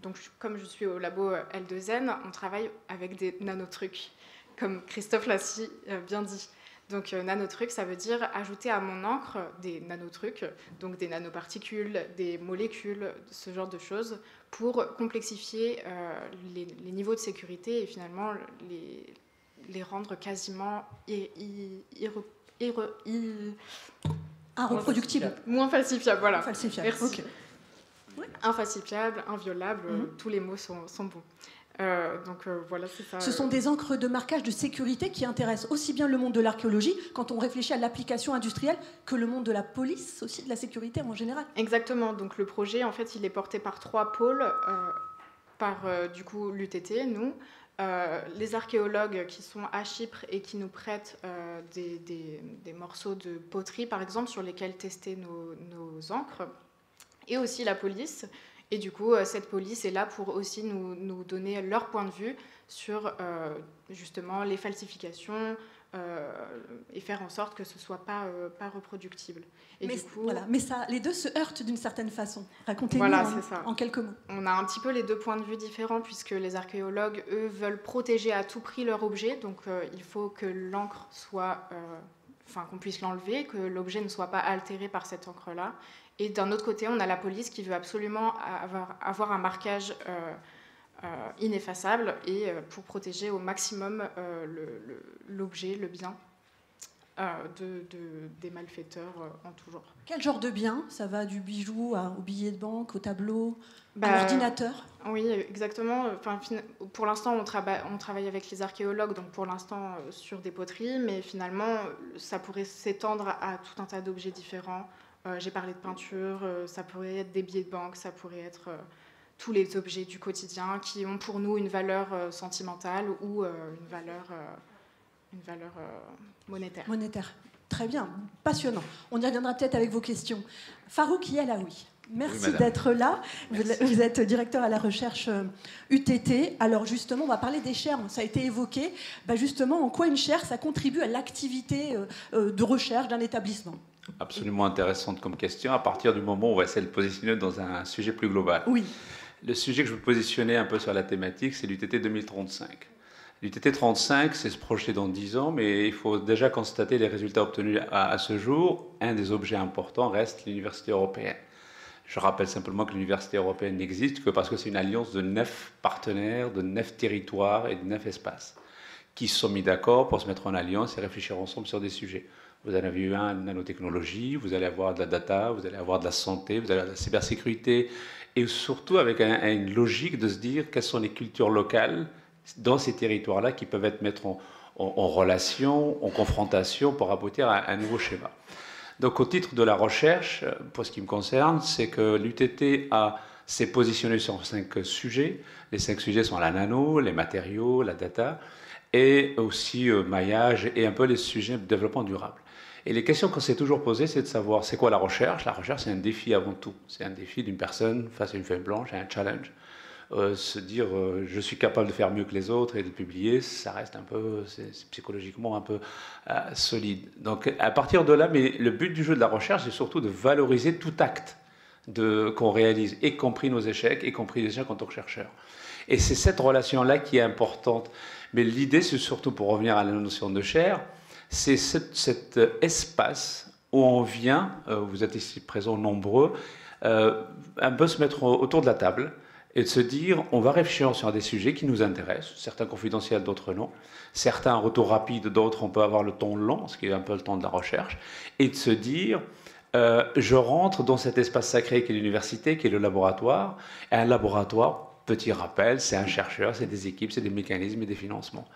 donc comme je suis au labo L2N, on travaille avec des nanotrucs, comme Christophe l'a si bien dit. Donc nanotrucs, ça veut dire ajouter à mon encre des nanotrucs, donc des nanoparticules, des molécules, ce genre de choses, pour complexifier les niveaux de sécurité et finalement les rendre quasiment reproductibles. Moins falsifiables, voilà. Falsifiables, merci. Okay. Ouais. Infalsifiables, inviolables, tous les mots sont bons. Voilà, c'est ça. Ce sont des encres de marquage de sécurité qui intéressent aussi bien le monde de l'archéologie, quand on réfléchit à l'application industrielle, que le monde de la police, aussi de la sécurité en général. Exactement. Donc le projet, en fait, il est porté par 3 pôles, par du coup l'UTT, nous, les archéologues qui sont à Chypre et qui nous prêtent des morceaux de poterie, par exemple, sur lesquels tester nos encres, et aussi la police. Et du coup, cette police est là pour aussi nous donner leur point de vue sur justement les falsifications et faire en sorte que ce ne soit pas reproductible. Et mais, du coup, voilà. Mais ça, les deux se heurtent d'une certaine façon. Racontez-nous en quelques mots. On a un petit peu les 2 points de vue différents puisque les archéologues, eux, veulent protéger à tout prix leur objet. Donc il faut que l'encre soit... qu'on puisse l'enlever, que l'objet ne soit pas altéré par cette encre-là. Et d'un autre côté, on a la police qui veut absolument avoir un marquage ineffaçable et pour protéger au maximum l'objet, le bien des malfaiteurs en tout genre. Quel genre de bien? Ça va du bijou au billet de banque, au tableau, à l'ordinateur? Oui, exactement. Enfin, pour l'instant, on travaille avec les archéologues, donc pour l'instant sur des poteries, mais finalement, ça pourrait s'étendre à tout un tas d'objets différents. J'ai parlé de peinture, ça pourrait être des billets de banque, ça pourrait être tous les objets du quotidien qui ont pour nous une valeur sentimentale ou une valeur monétaire. Monétaire. Très bien, passionnant. On y reviendra peut-être avec vos questions. Farouk Yalaoui, merci d'être là. Vous êtes directeur à la recherche UTT. Alors justement, on va parler des chaires. Ça a été évoqué. Justement, en quoi une chaire, ça contribue à l'activité de recherche d'un établissement? Absolument intéressante comme question, à partir du moment où on va essayer de positionner dans un sujet plus global. Oui. Le sujet que je veux positionner un peu sur la thématique, c'est l'UTT 2035. L'UTT 35, c'est se projeter dans 10 ans, mais il faut déjà constater les résultats obtenus à ce jour. Un des objets importants reste l'Université européenne. Je rappelle simplement que l'Université européenne n'existe que parce que c'est une alliance de 9 partenaires, de 9 territoires et de 9 espaces qui se sont mis d'accord pour se mettre en alliance et réfléchir ensemble sur des sujets. Vous en avez eu un, nanotechnologie, vous allez avoir de la data, vous allez avoir de la santé, vous allez avoir de la cybersécurité, et surtout avec une logique de se dire quelles sont les cultures locales dans ces territoires-là qui peuvent être mettre en relation, en confrontation pour aboutir à un nouveau schéma. Donc au titre de la recherche, pour ce qui me concerne, c'est que l'UTT s'est positionné sur 5 sujets. Les 5 sujets sont la nano, les matériaux, la data, et aussi maillage et un peu les sujets de développement durable. Et les questions qu'on s'est toujours posées, c'est de savoir c'est quoi la recherche. La recherche, c'est un défi avant tout. C'est un défi d'une personne face à une feuille blanche, un challenge. Se dire je suis capable de faire mieux que les autres et de publier, ça reste un peu, c'est psychologiquement un peu solide. Donc à partir de là, mais le but du jeu de la recherche, c'est surtout de valoriser tout acte qu'on réalise, y compris nos échecs, y compris les échecs en tant que chercheur. Et c'est cette relation-là qui est importante. Mais l'idée, c'est surtout, pour revenir à la notion de chaire, c'est cet espace où on vient, vous êtes ici présents nombreux, un peu se mettre autour de la table et de se dire, on va réfléchir sur des sujets qui nous intéressent, certains confidentiels, d'autres non, certains retours rapides, d'autres on peut avoir le temps long, ce qui est un peu le temps de la recherche, et de se dire, je rentre dans cet espace sacré qui est l'université, qui est le laboratoire, et un laboratoire, petit rappel, c'est un chercheur, c'est des équipes, c'est des mécanismes et des financements.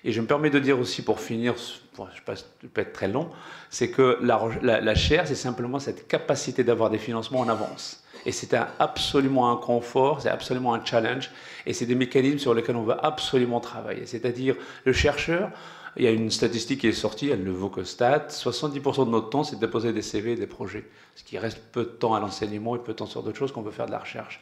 Et je me permets de dire aussi, pour finir, je ne sais pas, ça peut être très long, c'est que la chaire, c'est simplement cette capacité d'avoir des financements en avance. Et c'est absolument un confort, c'est absolument un challenge, et c'est des mécanismes sur lesquels on va absolument travailler. C'est-à-dire, le chercheur, il y a une statistique qui est sortie, elle ne vaut que stat, 70% de notre temps, c'est de déposer des CV et des projets. Ce qui reste peu de temps à l'enseignement et peu de temps sur d'autres choses qu'on veut faire de la recherche.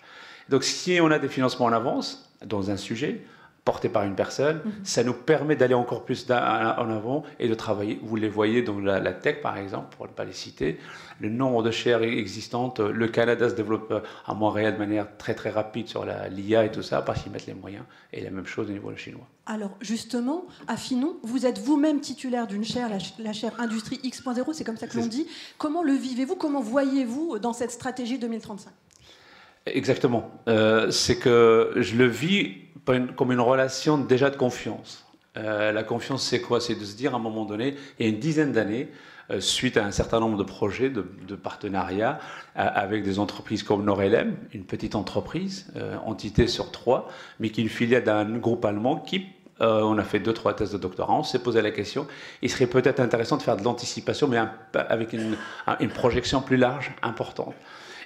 Donc si on a des financements en avance, dans un sujet, porté par une personne, ça nous permet d'aller encore plus en avant et de travailler. Vous les voyez dans la tech, par exemple, pour ne pas les citer, le nombre de chaires existantes. Le Canada se développe à Montréal de manière très très rapide sur l'IA et tout ça, parce qu'ils mettent les moyens. Et la même chose au niveau chinois. Alors justement, affinons, vous êtes vous-même titulaire d'une chaire, la chaire Industrie X.0, c'est comme ça que l'on dit. Comment le vivez-vous? Comment voyez-vous dans cette stratégie 2035? Exactement. C'est que je le vis comme une relation déjà de confiance. La confiance, c'est quoi? C'est de se dire à un moment donné, il y a une dizaine d'années, suite à un certain nombre de projets, de partenariats avec des entreprises comme Norelem, une petite entreprise, entité sur 3, mais qui est une filiale d'un groupe allemand qui, on a fait 2-3 thèses de doctorat, on s'est posé la question, il serait peut-être intéressant de faire de l'anticipation, mais avec une projection plus large, importante.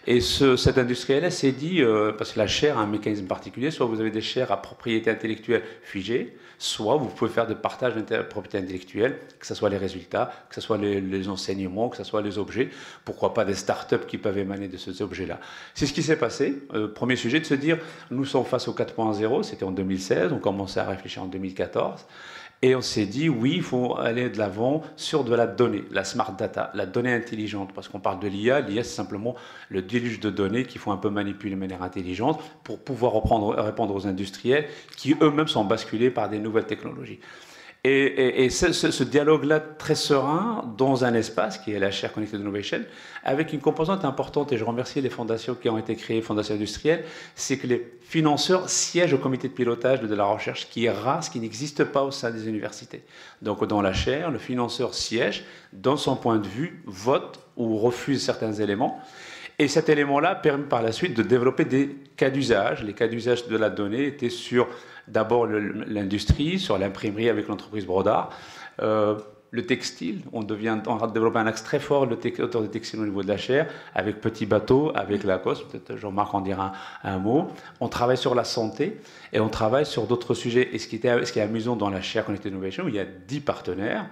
Et cet industriel s'est dit, parce que la chaire a un mécanisme particulier, soit vous avez des chaires à propriété intellectuelle figée, soit vous pouvez faire des partages de propriété intellectuelle, que ce soit les résultats, que ce soit les enseignements, que ce soit les objets, pourquoi pas des startups qui peuvent émaner de ces objets-là. C'est ce qui s'est passé. Premier sujet, de se dire, nous sommes face au 4.0, c'était en 2016, on commençait à réfléchir en 2014. Et on s'est dit, oui, il faut aller de l'avant sur de la donnée, la smart data, la donnée intelligente, parce qu'on parle de l'IA. L'IA, c'est simplement le déluge de données qu'il faut un peu manipuler de manière intelligente pour pouvoir répondre aux industriels qui eux-mêmes sont basculés par des nouvelles technologies. Et ce dialogue-là très serein dans un espace qui est la chaire Connected Innovation, avec une composante importante, et je remercie les fondations qui ont été créées, fondations industrielles, c'est que les financeurs siègent au comité de pilotage de la recherche, qui est rare, ce qui n'existe pas au sein des universités. Donc dans la chaire, le financeur siège, dans son point de vue, vote ou refuse certains éléments. Et cet élément-là permet par la suite de développer des cas d'usage. Les cas d'usage de la donnée étaient sur d'abord l'industrie, sur l'imprimerie avec l'entreprise Brodart, le textile. On a développé un axe très fort autour des textiles au niveau de la chaire, avec Petit Bateau, avec Lacoste, peut-être Jean-Marc en dira un mot. On travaille sur la santé et on travaille sur d'autres sujets. Et ce qui est amusant dans la chaire Connected Innovation, où il y a 10 partenaires,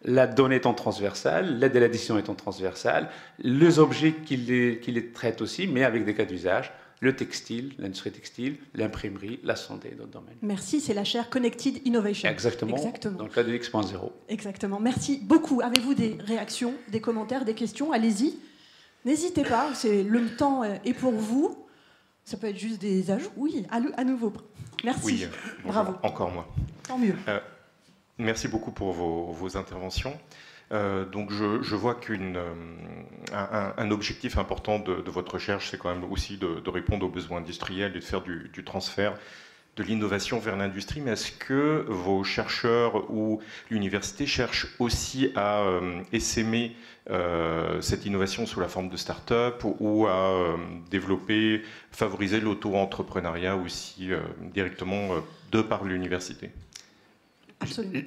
la donnée étant transversale, l'aide à l'addition étant transversale, les objets qui les traitent aussi, mais avec des cas d'usage, le textile, l'industrie textile, l'imprimerie, la santé et d'autres domaines. Merci, c'est la chaire Connected Innovation. Exactement, dans le cas de X.0. Exactement, merci beaucoup. Avez-vous des réactions, des commentaires, des questions? Allez-y, n'hésitez pas, le temps est pour vous. Ça peut être juste des ajouts, oui, à nouveau. Merci, oui, bravo. Encore moi. Tant mieux. Merci beaucoup pour vos interventions. Donc je vois qu'un objectif important de votre recherche, c'est quand même aussi de répondre aux besoins industriels et de faire du transfert de l'innovation vers l'industrie. Mais est-ce que vos chercheurs ou l'université cherchent aussi à essaimer cette innovation sous la forme de start-up ou à développer, favoriser l'auto-entrepreneuriat aussi directement de par l'université?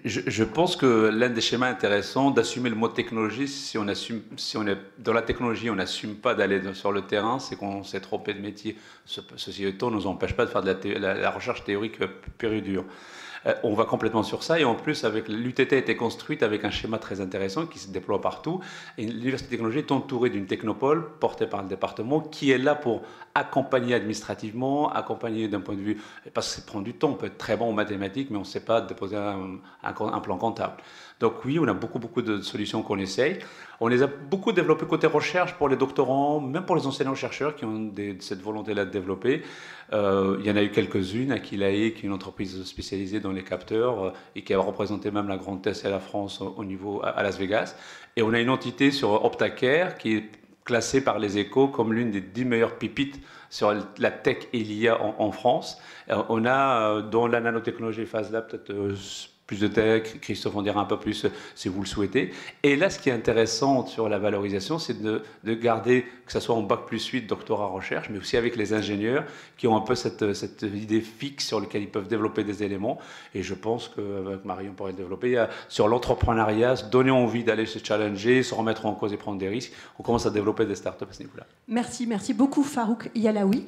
Je pense que l'un des schémas intéressants d'assumer le mot technologie, si on est dans la technologie, on n'assume pas d'aller sur le terrain, c'est qu'on s'est trompé de métier. Ceci étant, ne nous empêche pas de faire de la recherche théorique pure et dure. On va complètement sur ça, et en plus, l'UTT a été construite avec un schéma très intéressant qui se déploie partout. Et l'Université de technologie est entourée d'une technopole portée par le département qui est là pour accompagné administrativement, accompagné d'un point de vue, parce que ça prend du temps, on peut être très bon en mathématiques, mais on ne sait pas déposer un plan comptable. Donc oui, on a beaucoup de solutions qu'on essaye. On les a beaucoup développées côté recherche pour les doctorants, même pour les enseignants-chercheurs qui ont cette volonté-là de développer. Il y en a eu quelques-unes, Aquilae, qui est une entreprise spécialisée dans les capteurs et qui a représenté même la Grande Test et la France au niveau à Las Vegas. Et on a une entité sur Optacare qui est classée par les Échos comme l'une des 10 meilleures pépites sur la tech et l'IA en France. On a dans la nanotechnologie Phase Lab peut-être plus de tech, Christophe en dira un peu plus si vous le souhaitez. Et là, ce qui est intéressant sur la valorisation, c'est de garder, que ce soit en bac plus 8, doctorat recherche, mais aussi avec les ingénieurs qui ont un peu cette idée fixe sur laquelle ils peuvent développer des éléments. Et je pense qu'avec Marion, on pourrait le développer. Sur l'entrepreneuriat, se donner envie d'aller se challenger, se remettre en cause et prendre des risques. On commence à développer des startups à ce niveau-là. Merci beaucoup Farouk Yalaoui.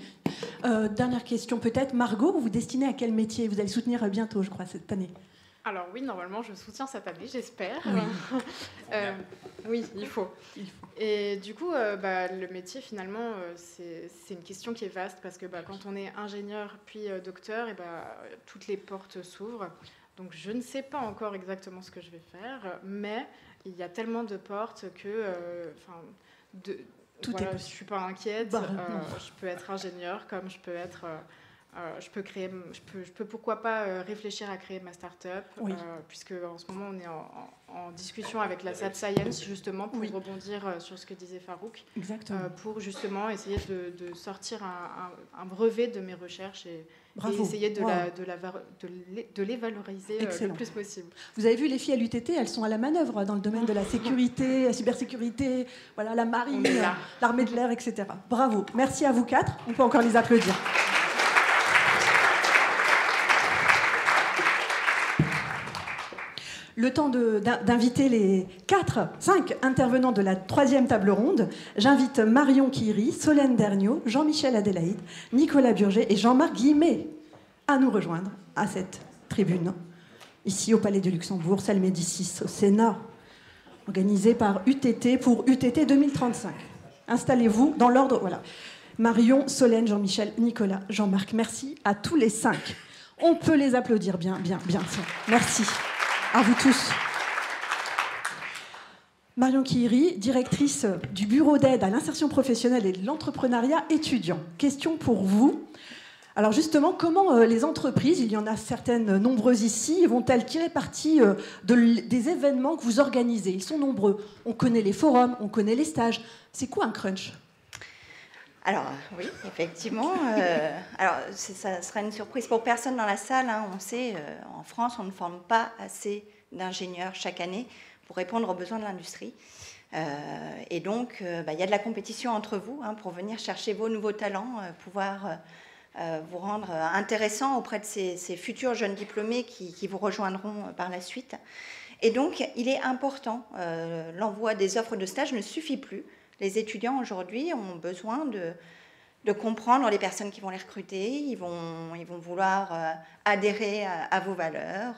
Dernière question peut-être. Margot, vous vous destinez à quel métier? Vous allez soutenir bientôt, je crois, cette année. Alors oui, normalement, je soutiens cette année, j'espère. Oui. Oui, il faut. Et du coup, le métier, finalement, c'est une question qui est vaste parce que quand on est ingénieur puis docteur, toutes les portes s'ouvrent. Donc je ne sais pas encore exactement ce que je vais faire, mais il y a tellement de portes que je ne suis pas inquiète. Je peux être ingénieur comme je peux être... je peux pourquoi pas réfléchir à créer ma start-up, puisque en ce moment on est en discussion avec la SAT Science justement pour rebondir sur ce que disait Farouk, pour justement essayer de sortir un brevet de mes recherches et essayer de les valoriser le plus possible. Vous avez vu les filles à l'UTT, elles sont à la manœuvre dans le domaine de la sécurité, la cybersécurité, voilà, la marine, l'armée de l'air, etc. Bravo, merci à vous quatre, on peut encore les applaudir. Le temps d'inviter les 5 intervenants de la 3e table ronde. J'invite Marion Quiri, Solène Derniot, Jean-Michel Adélaïde, Nicolas Burger et Jean-Marc Guillemet à nous rejoindre à cette tribune, ici au Palais du Luxembourg, salle Médicis, au Sénat, organisée par UTT pour UTT 2035. Installez-vous dans l'ordre, voilà. Marion, Solène, Jean-Michel, Nicolas, Jean-Marc, merci à tous les 5. On peut les applaudir bien. Merci. À vous tous. Marion Quiri, directrice du bureau d'aide à l'insertion professionnelle et de l'entrepreneuriat étudiant. Question pour vous. Alors justement, comment les entreprises, il y en a certaines nombreuses ici, vont-elles tirer parti des événements que vous organisez? Ils sont nombreux. On connaît les forums, on connaît les stages. C'est quoi un crunch? Alors oui, effectivement. Ça sera une surprise pour personne dans la salle. On sait, en France, on ne forme pas assez d'ingénieurs chaque année pour répondre aux besoins de l'industrie. Et donc, il y a de la compétition entre vous pour venir chercher vos nouveaux talents, pouvoir vous rendre intéressant auprès de ces futurs jeunes diplômés qui vous rejoindront par la suite. Et donc, il est important, l'envoi des offres de stage ne suffit plus. Les étudiants aujourd'hui ont besoin de comprendre les personnes qui vont les recruter. Ils vont vouloir adhérer à vos valeurs,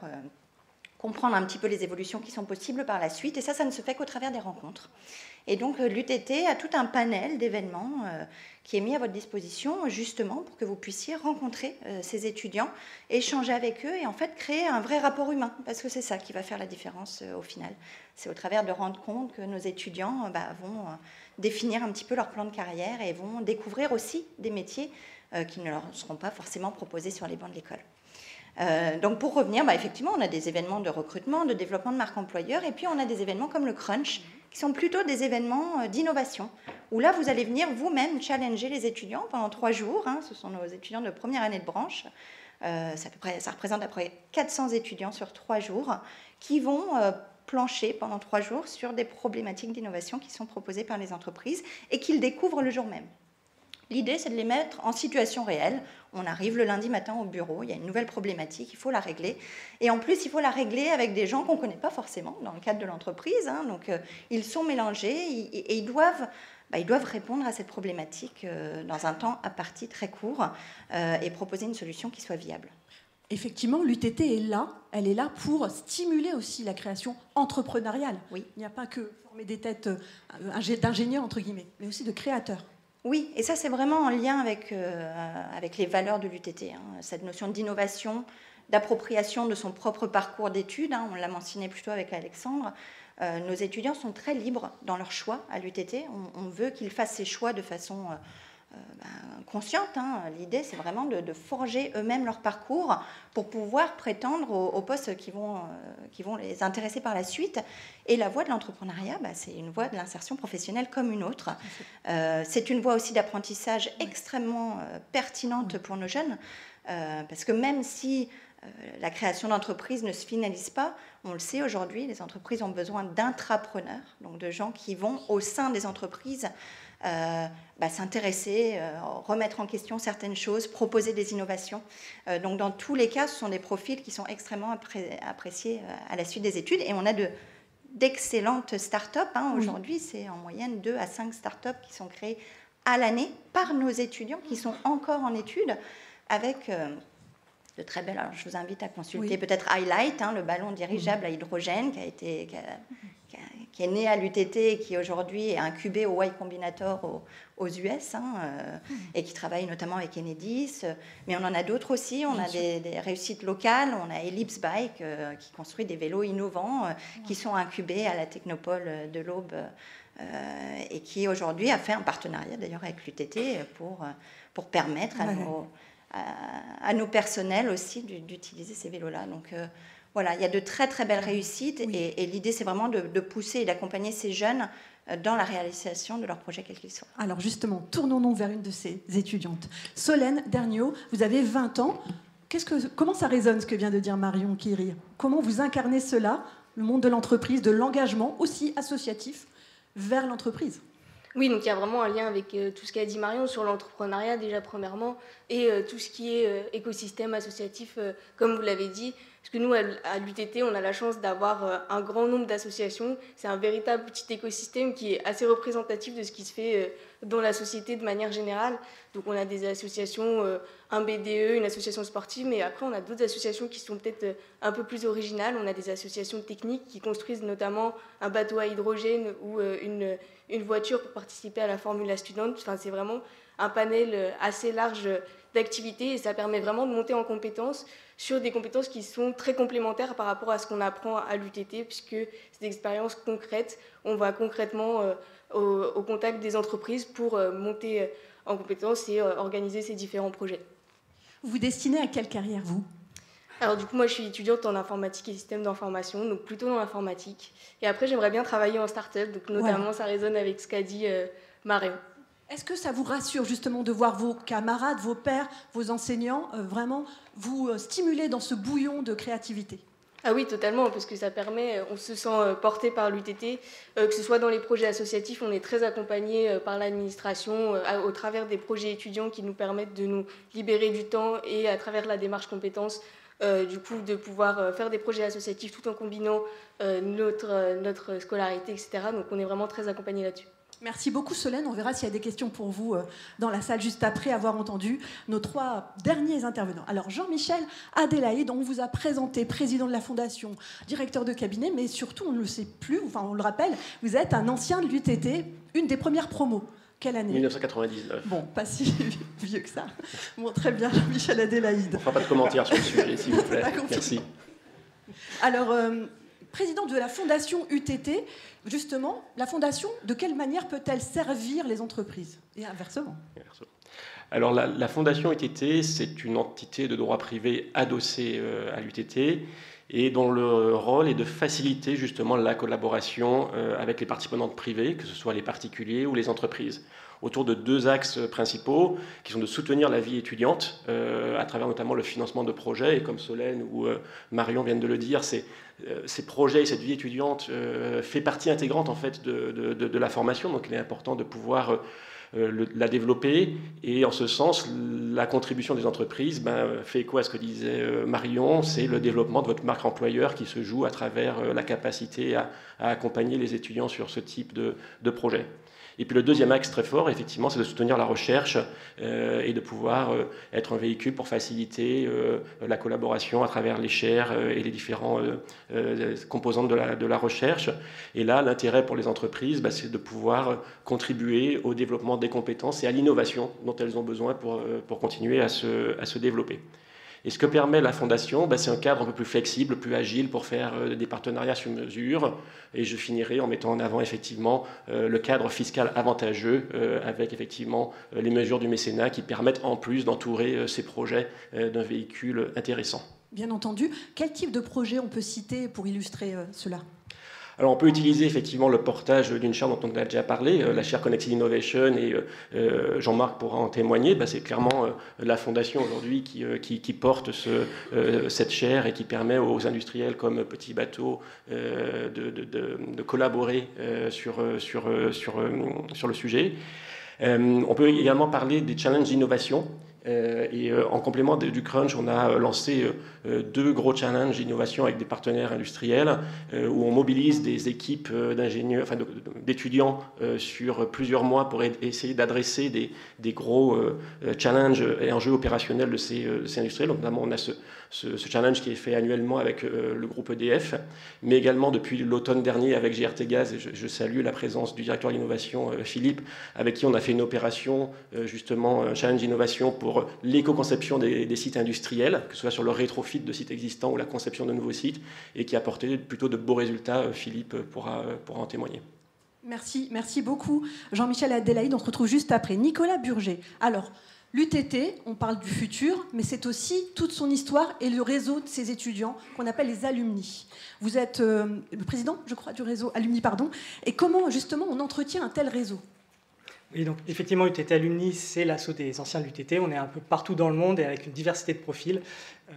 comprendre un petit peu les évolutions qui sont possibles par la suite. Et ça ne se fait qu'au travers des rencontres. Et donc l'UTT a tout un panel d'événements qui est mis à votre disposition justement pour que vous puissiez rencontrer ces étudiants, échanger avec eux et en fait créer un vrai rapport humain. Parce que c'est ça qui va faire la différence au final. C'est au travers de rendre compte que nos étudiants vont définir un petit peu leur plan de carrière et vont découvrir aussi des métiers qui ne leur seront pas forcément proposés sur les bancs de l'école. Donc pour revenir, effectivement, on a des événements de recrutement, de développement de marque employeur, et puis on a des événements comme le Crunch, qui sont plutôt des événements d'innovation, où là, vous allez venir vous-même challenger les étudiants pendant 3 jours. Ce sont nos étudiants de première année de branche. Ça représente à peu près 400 étudiants sur 3 jours qui vont plancher pendant 3 jours sur des problématiques d'innovation qui sont proposées par les entreprises et qu'ils découvrent le jour même. L'idée, c'est de les mettre en situation réelle. On arrive le lundi matin au bureau, il y a une nouvelle problématique, il faut la régler. Et en plus, il faut la régler avec des gens qu'on ne connaît pas forcément dans le cadre de l'entreprise. Donc, ils sont mélangés et ils doivent répondre à cette problématique dans un temps imparti très court et proposer une solution qui soit viable. Effectivement, l'UTT est là. Elle est là pour stimuler aussi la création entrepreneuriale. Oui. Il n'y a pas que former des têtes d'ingénieurs, entre guillemets, mais aussi de créateurs. Oui, et ça c'est vraiment en lien avec les valeurs de l'UTT, hein, cette notion d'innovation, d'appropriation de son propre parcours d'études, hein, on l'a mentionné plus tôt avec Alexandre. Nos étudiants sont très libres dans leur choix à l'UTT, on veut qu'ils fassent ces choix de façon consciente, hein. L'idée c'est vraiment de forger eux-mêmes leur parcours pour pouvoir prétendre aux postes qui vont les intéresser par la suite. Et la voie de l'entrepreneuriat, c'est une voie de l'insertion professionnelle comme une autre. C'est une voie aussi d'apprentissage extrêmement pertinente pour nos jeunes, parce que même si la création d'entreprises ne se finalise pas, on le sait aujourd'hui, les entreprises ont besoin d'intrapreneurs, donc de gens qui vont au sein des entreprises s'intéresser, remettre en question certaines choses, proposer des innovations. Donc dans tous les cas, ce sont des profils qui sont extrêmement appréciés à la suite des études. Et on a d'excellentes start-up. Hein. Aujourd'hui, c'est en moyenne 2 à 5 start-up qui sont créées à l'année par nos étudiants qui sont encore en études avec de très belles... Alors je vous invite à consulter peut-être Highlight, hein, le ballon dirigeable à hydrogène qui est né à l'UTT et qui aujourd'hui est incubé au Y Combinator aux US, hein, et qui travaille notamment avec Enedis. Mais on en a d'autres aussi. On a des réussites locales. On a Ellipse Bike qui construit des vélos innovants qui sont incubés à la Technopole de l'Aube et qui aujourd'hui a fait un partenariat d'ailleurs avec l'UTT pour permettre à nos personnels aussi d'utiliser ces vélos-là. Donc voilà, il y a de très très belles réussites et l'idée c'est vraiment de pousser et d'accompagner ces jeunes dans la réalisation de leurs projets quels qu'ils soient. Alors justement, tournons-nous vers une de ces étudiantes. Solène Derniot, vous avez 20 ans. Comment ça résonne ce que vient de dire Marion Quéry? Comment vous incarnez cela, le monde de l'entreprise, de l'engagement aussi associatif vers l'entreprise? Oui, donc il y a vraiment un lien avec tout ce qu'a dit Marion sur l'entrepreneuriat déjà premièrement et tout ce qui est écosystème associatif, comme vous l'avez dit. Parce que nous, à l'UTT, on a la chance d'avoir un grand nombre d'associations. C'est un véritable petit écosystème qui est assez représentatif de ce qui se fait dans la société de manière générale. Donc on a des associations, un BDE, une association sportive, mais après on a d'autres associations qui sont peut-être un peu plus originales. On a des associations techniques qui construisent notamment un bateau à hydrogène ou une voiture pour participer à la Formula Student. Enfin, c'est vraiment un panel assez large d'activités et ça permet vraiment de monter en compétences sur des compétences qui sont très complémentaires par rapport à ce qu'on apprend à l'UTT, puisque c'est des expériences concrètes. On va concrètement au contact des entreprises pour monter en compétences et organiser ces différents projets. Vous vous destinez à quelle carrière, vous? Alors du coup, moi je suis étudiante en informatique et système d'information, donc plutôt dans l'informatique. Et après, j'aimerais bien travailler en start-up, donc notamment ça résonne avec ce qu'a dit Marion. Est-ce que ça vous rassure justement de voir vos camarades, vos pairs, vos enseignants vraiment vous stimuler dans ce bouillon de créativité? Ah oui, totalement, parce que ça permet, on se sent porté par l'UTT, que ce soit dans les projets associatifs, on est très accompagné par l'administration au travers des projets étudiants qui nous permettent de nous libérer du temps et à travers la démarche compétences, du coup, de pouvoir faire des projets associatifs tout en combinant notre scolarité, etc. Donc on est vraiment très accompagné là-dessus. Merci beaucoup Solène, on verra s'il y a des questions pour vous dans la salle juste après avoir entendu nos 3 derniers intervenants. Alors Jean-Michel Adélaïde, on vous a présenté président de la Fondation, directeur de cabinet, mais surtout on ne le sait plus, enfin on le rappelle, vous êtes un ancien de l'UTT, une des premières promos. Quelle année? 1999. Bon, pas si vieux que ça. Bon, très bien, Jean-Michel Adélaïde. On ne fera pas de commentaires sur le sujet, s'il vous plaît. Merci. Alors, président de la Fondation UTT, justement, la Fondation, de quelle manière peut-elle servir les entreprises? Et inversement. Alors, la Fondation UTT, c'est une entité de droit privé adossée à l'UTT et dont le rôle est de faciliter justement la collaboration avec les parties prenantes privées, que ce soit les particuliers ou les entreprises, autour de 2 axes principaux qui sont de soutenir la vie étudiante à travers notamment le financement de projets. Et comme Solène ou Marion viennent de le dire, ces projets et cette vie étudiante fait partie intégrante en fait de la formation. Donc il est important de pouvoir la développer. Et en ce sens, la contribution des entreprises fait écho à ce que disait Marion, c'est le développement de votre marque employeur qui se joue à travers la capacité à accompagner les étudiants sur ce type de projet. Et puis le deuxième axe très fort, effectivement, c'est de soutenir la recherche et de pouvoir être un véhicule pour faciliter la collaboration à travers les chaires et les différentes composantes de la recherche. Et là, l'intérêt pour les entreprises, c'est de pouvoir contribuer au développement des compétences et à l'innovation dont elles ont besoin pour continuer à se développer. Et ce que permet la Fondation, c'est un cadre un peu plus flexible, plus agile pour faire des partenariats sur mesure. Et je finirai en mettant en avant effectivement le cadre fiscal avantageux avec effectivement les mesures du mécénat qui permettent en plus d'entourer ces projets d'un véhicule intéressant. Bien entendu. Quel type de projet on peut citer pour illustrer cela ? Alors on peut utiliser effectivement le portage d'une chaire dont on a déjà parlé, la chaire Connected Innovation, et Jean-Marc pourra en témoigner. C'est clairement la Fondation aujourd'hui qui porte cette chaire et qui permet aux industriels comme Petit Bateau de collaborer sur le sujet. On peut également parler des challenges d'innovation. Et en complément du Crunch, on a lancé 2 gros challenges d'innovation avec des partenaires industriels où on mobilise des équipes d'ingénieurs, d'étudiants sur plusieurs mois pour essayer d'adresser des gros challenges et enjeux opérationnels de ces industriels. Donc, notamment, on a ce challenge qui est fait annuellement avec le groupe EDF, mais également depuis l'automne dernier avec GRT Gaz, et je salue la présence du directeur de l'innovation Philippe, avec qui on a fait une opération, justement, un challenge d'innovation pour l'éco-conception des sites industriels, que ce soit sur le rétrofit de sites existants ou la conception de nouveaux sites, et qui a apporté plutôt de beaux résultats. Philippe pourra en témoigner. Merci beaucoup Jean-Michel Adélaïde. On se retrouve juste après. Nicolas Burger. Alors, l'UTT, on parle du futur, mais c'est aussi toute son histoire et le réseau de ses étudiants qu'on appelle les alumni. Vous êtes le président, je crois, du réseau alumni, et comment justement on entretient un tel réseau ? Oui, donc effectivement, UTT Alumni, c'est l'assaut des anciens de l'UTT. On est un peu partout dans le monde et avec une diversité de profils.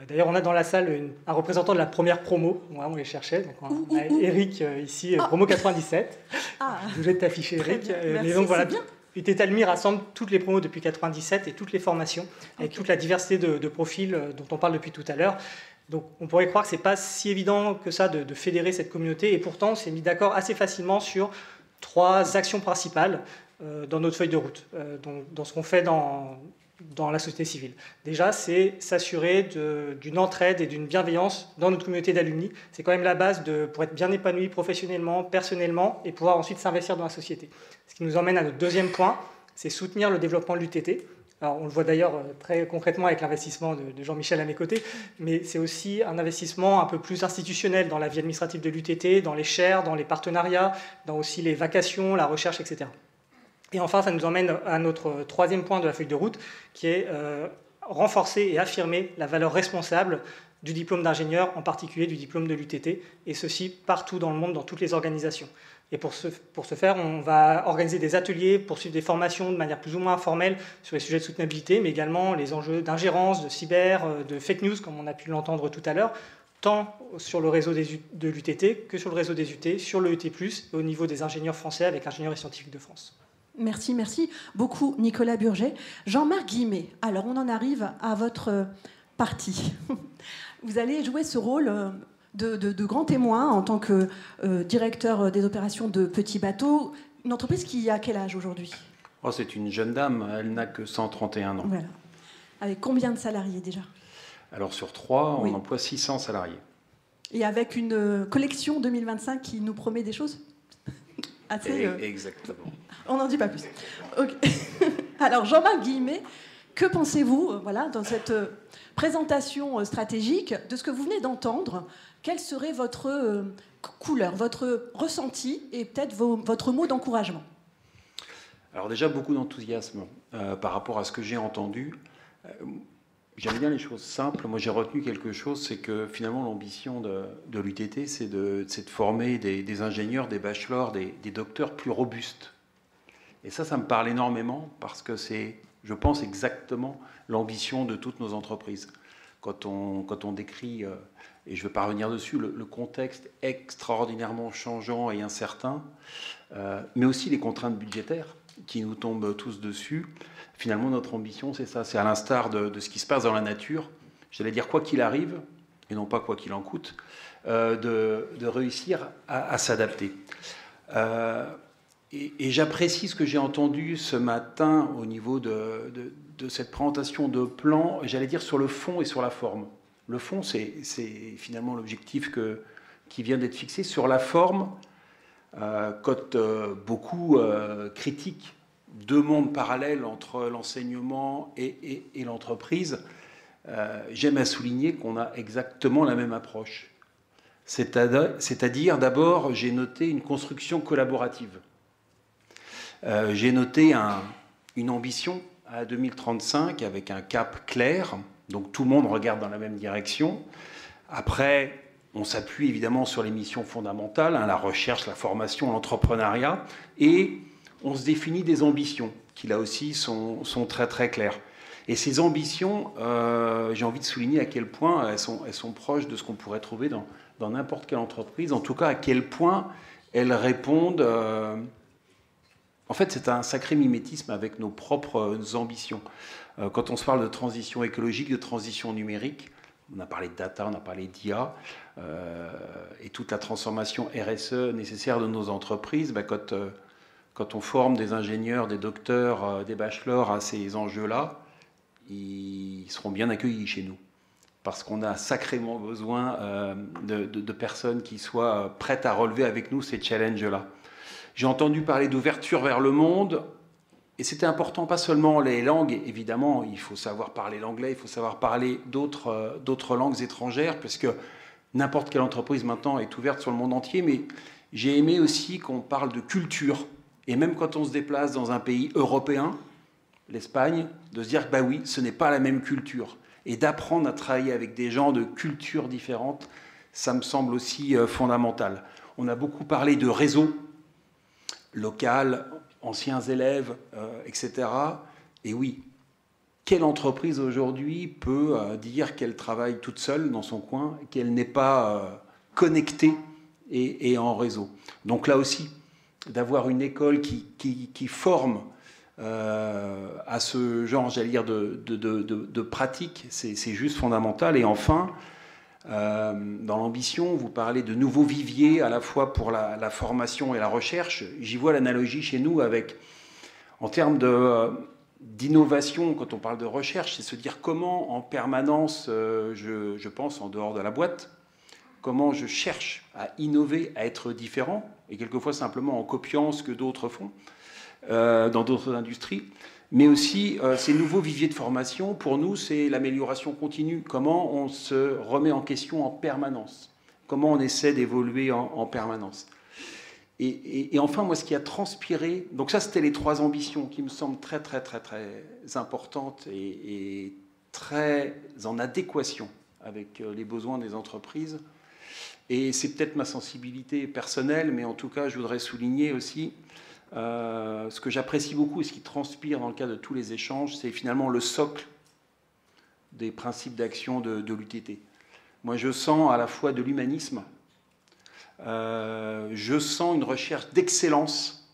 D'ailleurs, on a dans la salle un représentant de la première promo. On les cherchait. Donc on a Eric ici, promo 97. Je voulais t'afficher, Eric. Merci, donc, voilà, bien. UTT Alumni rassemble toutes les promos depuis 97 et toutes les formations, avec toute la diversité de profils dont on parle depuis tout à l'heure. Donc on pourrait croire que ce n'est pas si évident que ça de fédérer cette communauté. Et pourtant, on s'est mis d'accord assez facilement sur 3 actions principales dans notre feuille de route, dans ce qu'on fait dans la société civile. Déjà, c'est s'assurer d'une entraide et d'une bienveillance dans notre communauté d'alumni. C'est quand même la base pour être bien épanoui professionnellement, personnellement, et pouvoir ensuite s'investir dans la société. Ce qui nous emmène à notre deuxième point, c'est soutenir le développement de l'UTT. Alors, on le voit d'ailleurs très concrètement avec l'investissement de Jean-Michel à mes côtés, mais c'est aussi un investissement un peu plus institutionnel dans la vie administrative de l'UTT, dans les chaires, dans les partenariats, dans aussi les vacations, la recherche, etc. Et enfin, ça nous emmène à notre 3e point de la feuille de route, qui est renforcer et affirmer la valeur responsable du diplôme d'ingénieur, en particulier du diplôme de l'UTT, et ceci partout dans le monde, dans toutes les organisations. Et pour ce faire, on va organiser des ateliers, poursuivre des formations de manière plus ou moins informelle sur les sujets de soutenabilité, mais également les enjeux d'ingérence, de cyber, de fake news, comme on a pu l'entendre tout à l'heure, tant sur le réseau de l'UTT que sur le réseau des UT, sur le UT+, et au niveau des ingénieurs français avec Ingénieurs et Scientifiques de France. Merci beaucoup Nicolas Burger. Jean-Marc Guillemet, alors on en arrive à votre partie. Vous allez jouer ce rôle de grand témoin en tant que directeur des opérations de Petit Bateau, une entreprise qui a quel âge aujourd'hui ? C'est une jeune dame, elle n'a que 131 ans. Voilà. Avec combien de salariés déjà ? Alors sur 3, on emploie 600 salariés. Et avec une collection 2025 qui nous promet des choses assez... Exactement. On n'en dit pas plus. Okay. Alors, Jean-Marc Guillemet, que pensez-vous, dans cette présentation stratégique de ce que vous venez d'entendre ? Quelle serait votre couleur, votre ressenti et peut-être votre mot d'encouragement ? Alors déjà, beaucoup d'enthousiasme par rapport à ce que j'ai entendu. J'aime bien les choses simples. Moi, j'ai retenu quelque chose, c'est que finalement, l'ambition de l'UTT, c'est de former des ingénieurs, des bachelors, des docteurs plus robustes. Et ça me parle énormément parce que c'est, je pense, exactement l'ambition de toutes nos entreprises. Quand on décrit, et je ne vais pas revenir dessus, le contexte extraordinairement changeant et incertain, mais aussi les contraintes budgétaires qui nous tombent tous dessus, finalement, notre ambition, c'est ça. C'est à l'instar de ce qui se passe dans la nature, j'allais dire quoi qu'il arrive, et non pas quoi qu'il en coûte, de réussir à s'adapter. Et j'apprécie ce que j'ai entendu ce matin au niveau de cette présentation de plan, j'allais dire sur le fond et sur la forme. Le fond, c'est finalement l'objectif qui vient d'être fixé. Sur la forme, quand beaucoup critiquent deux mondes parallèles entre l'enseignement et l'entreprise, j'aime à souligner qu'on a exactement la même approche. C'est-à-dire, d'abord, j'ai noté une construction collaborative. J'ai noté une ambition à 2035 avec un cap clair, donc tout le monde regarde dans la même direction. Après, on s'appuie évidemment sur les missions fondamentales, la recherche, la formation, l'entrepreneuriat, et on se définit des ambitions qui là aussi sont très très claires. Et ces ambitions, j'ai envie de souligner à quel point elles sont proches de ce qu'on pourrait trouver dans n'importe quelle entreprise, en tout cas à quel point elles répondent... En fait, c'est un sacré mimétisme avec nos propres ambitions. Quand on se parle de transition écologique, de transition numérique, on a parlé de data, on a parlé d'IA, et toute la transformation RSE nécessaire de nos entreprises, quand on forme des ingénieurs, des docteurs, des bachelors à ces enjeux-là, ils seront bien accueillis chez nous. Parce qu'on a sacrément besoin de personnes qui soient prêtes à relever avec nous ces challenges-là. J'ai entendu parler d'ouverture vers le monde, et c'était important, pas seulement les langues, évidemment, il faut savoir parler l'anglais, il faut savoir parler d'autres langues étrangères, parce que n'importe quelle entreprise maintenant est ouverte sur le monde entier, mais j'ai aimé aussi qu'on parle de culture, et même quand on se déplace dans un pays européen, l'Espagne, de se dire que bah oui, ce n'est pas la même culture, et d'apprendre à travailler avec des gens de cultures différentes, ça me semble aussi fondamental. On a beaucoup parlé de réseau local, anciens élèves, etc. Et oui, quelle entreprise aujourd'hui peut dire qu'elle travaille toute seule dans son coin, qu'elle n'est pas connectée et en réseau? Donc là aussi, d'avoir une école qui forme à ce genre, j'allais dire, de pratique, c'est juste fondamental. Et enfin, dans l'ambition, vous parlez de nouveaux viviers à la fois pour la formation et la recherche. J'y vois l'analogie chez nous avec, en termes d'innovation, quand on parle de recherche, c'est se dire comment en permanence, je pense en dehors de la boîte, comment je cherche à innover, à être différent, et quelquefois simplement en copiant ce que d'autres font dans d'autres industries. Mais aussi, ces nouveaux viviers de formation, pour nous, c'est l'amélioration continue. Comment on se remet en question en permanence? Comment on essaie d'évoluer en permanence? Et enfin, moi, ce qui a transpiré... Donc ça, c'était les trois ambitions qui me semblent très, très, très, très importantes et très en adéquation avec les besoins des entreprises. Et c'est peut-être ma sensibilité personnelle, mais en tout cas, je voudrais souligner aussi... ce que j'apprécie beaucoup et ce qui transpire dans le cadre de tous les échanges, c'est finalement le socle des principes d'action de l'UTT. Moi, je sens à la fois de l'humanisme, je sens une recherche d'excellence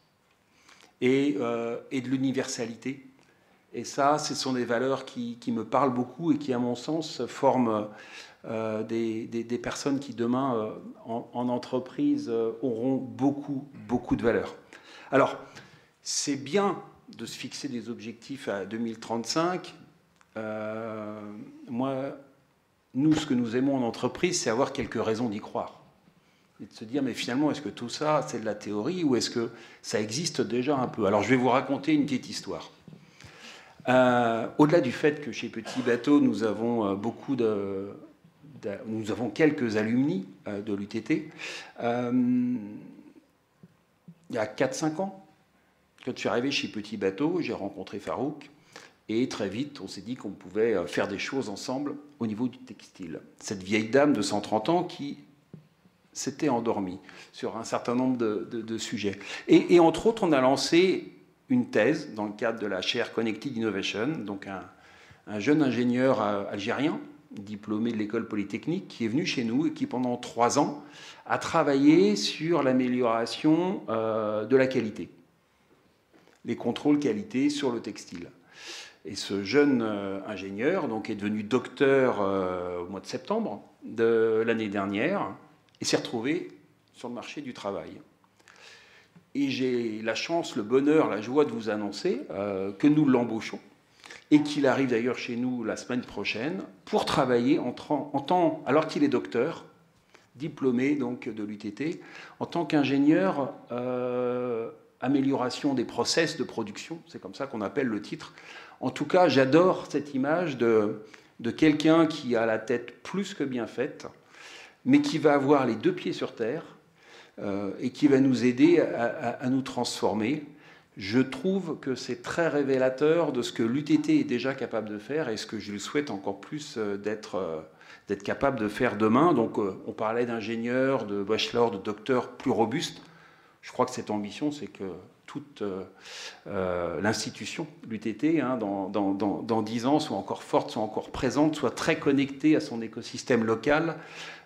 et de l'universalité. Et ça, ce sont des valeurs qui me parlent beaucoup et qui, à mon sens, forment des personnes qui, demain, en entreprise, auront beaucoup de valeurs. Alors, c'est bien de se fixer des objectifs à 2035. Nous, ce que nous aimons en entreprise, c'est avoir quelques raisons d'y croire. Et de se dire, mais finalement, est-ce que tout ça, c'est de la théorie ou est-ce que ça existe déjà un peu? Alors, je vais vous raconter une petite histoire. Au-delà du fait que chez Petit Bateau, nous avons nous avons quelques alumni de l'UTT, il y a 4-5 ans, quand je suis arrivé chez Petit Bateau, j'ai rencontré Farouk et très vite, on s'est dit qu'on pouvait faire des choses ensemble au niveau du textile. Cette vieille dame de 130 ans qui s'était endormie sur un certain nombre de sujets. Et entre autres, on a lancé une thèse dans le cadre de la chaire Connected Innovation, donc un jeune ingénieur algérien, diplômé de l'école polytechnique, qui est venu chez nous et qui, pendant 3 ans, a travaillé sur l'amélioration de la qualité, les contrôles qualité sur le textile. Et ce jeune ingénieur donc, est devenu docteur au mois de septembre de l'année dernière et s'est retrouvé sur le marché du travail. Et j'ai la chance, le bonheur, la joie de vous annoncer que nous l'embauchons et qu'il arrive d'ailleurs chez nous la semaine prochaine pour travailler alors qu'il est docteur, diplômé donc de l'UTT, en tant qu'ingénieur amélioration des process de production, c'est comme ça qu'on appelle le titre. En tout cas, j'adore cette image de quelqu'un qui a la tête plus que bien faite, mais qui va avoir les deux pieds sur terre et qui va nous aider à nous transformer. Je trouve que c'est très révélateur de ce que l'UTT est déjà capable de faire et ce que je lui souhaite encore plus d'être capable de faire demain. Donc, on parlait d'ingénieurs, de bachelors, de docteurs plus robustes. Je crois que cette ambition, c'est que toute l'institution, l'UTT, hein, dans 10 ans, soit encore forte, soit encore présente, soit très connectée à son écosystème local,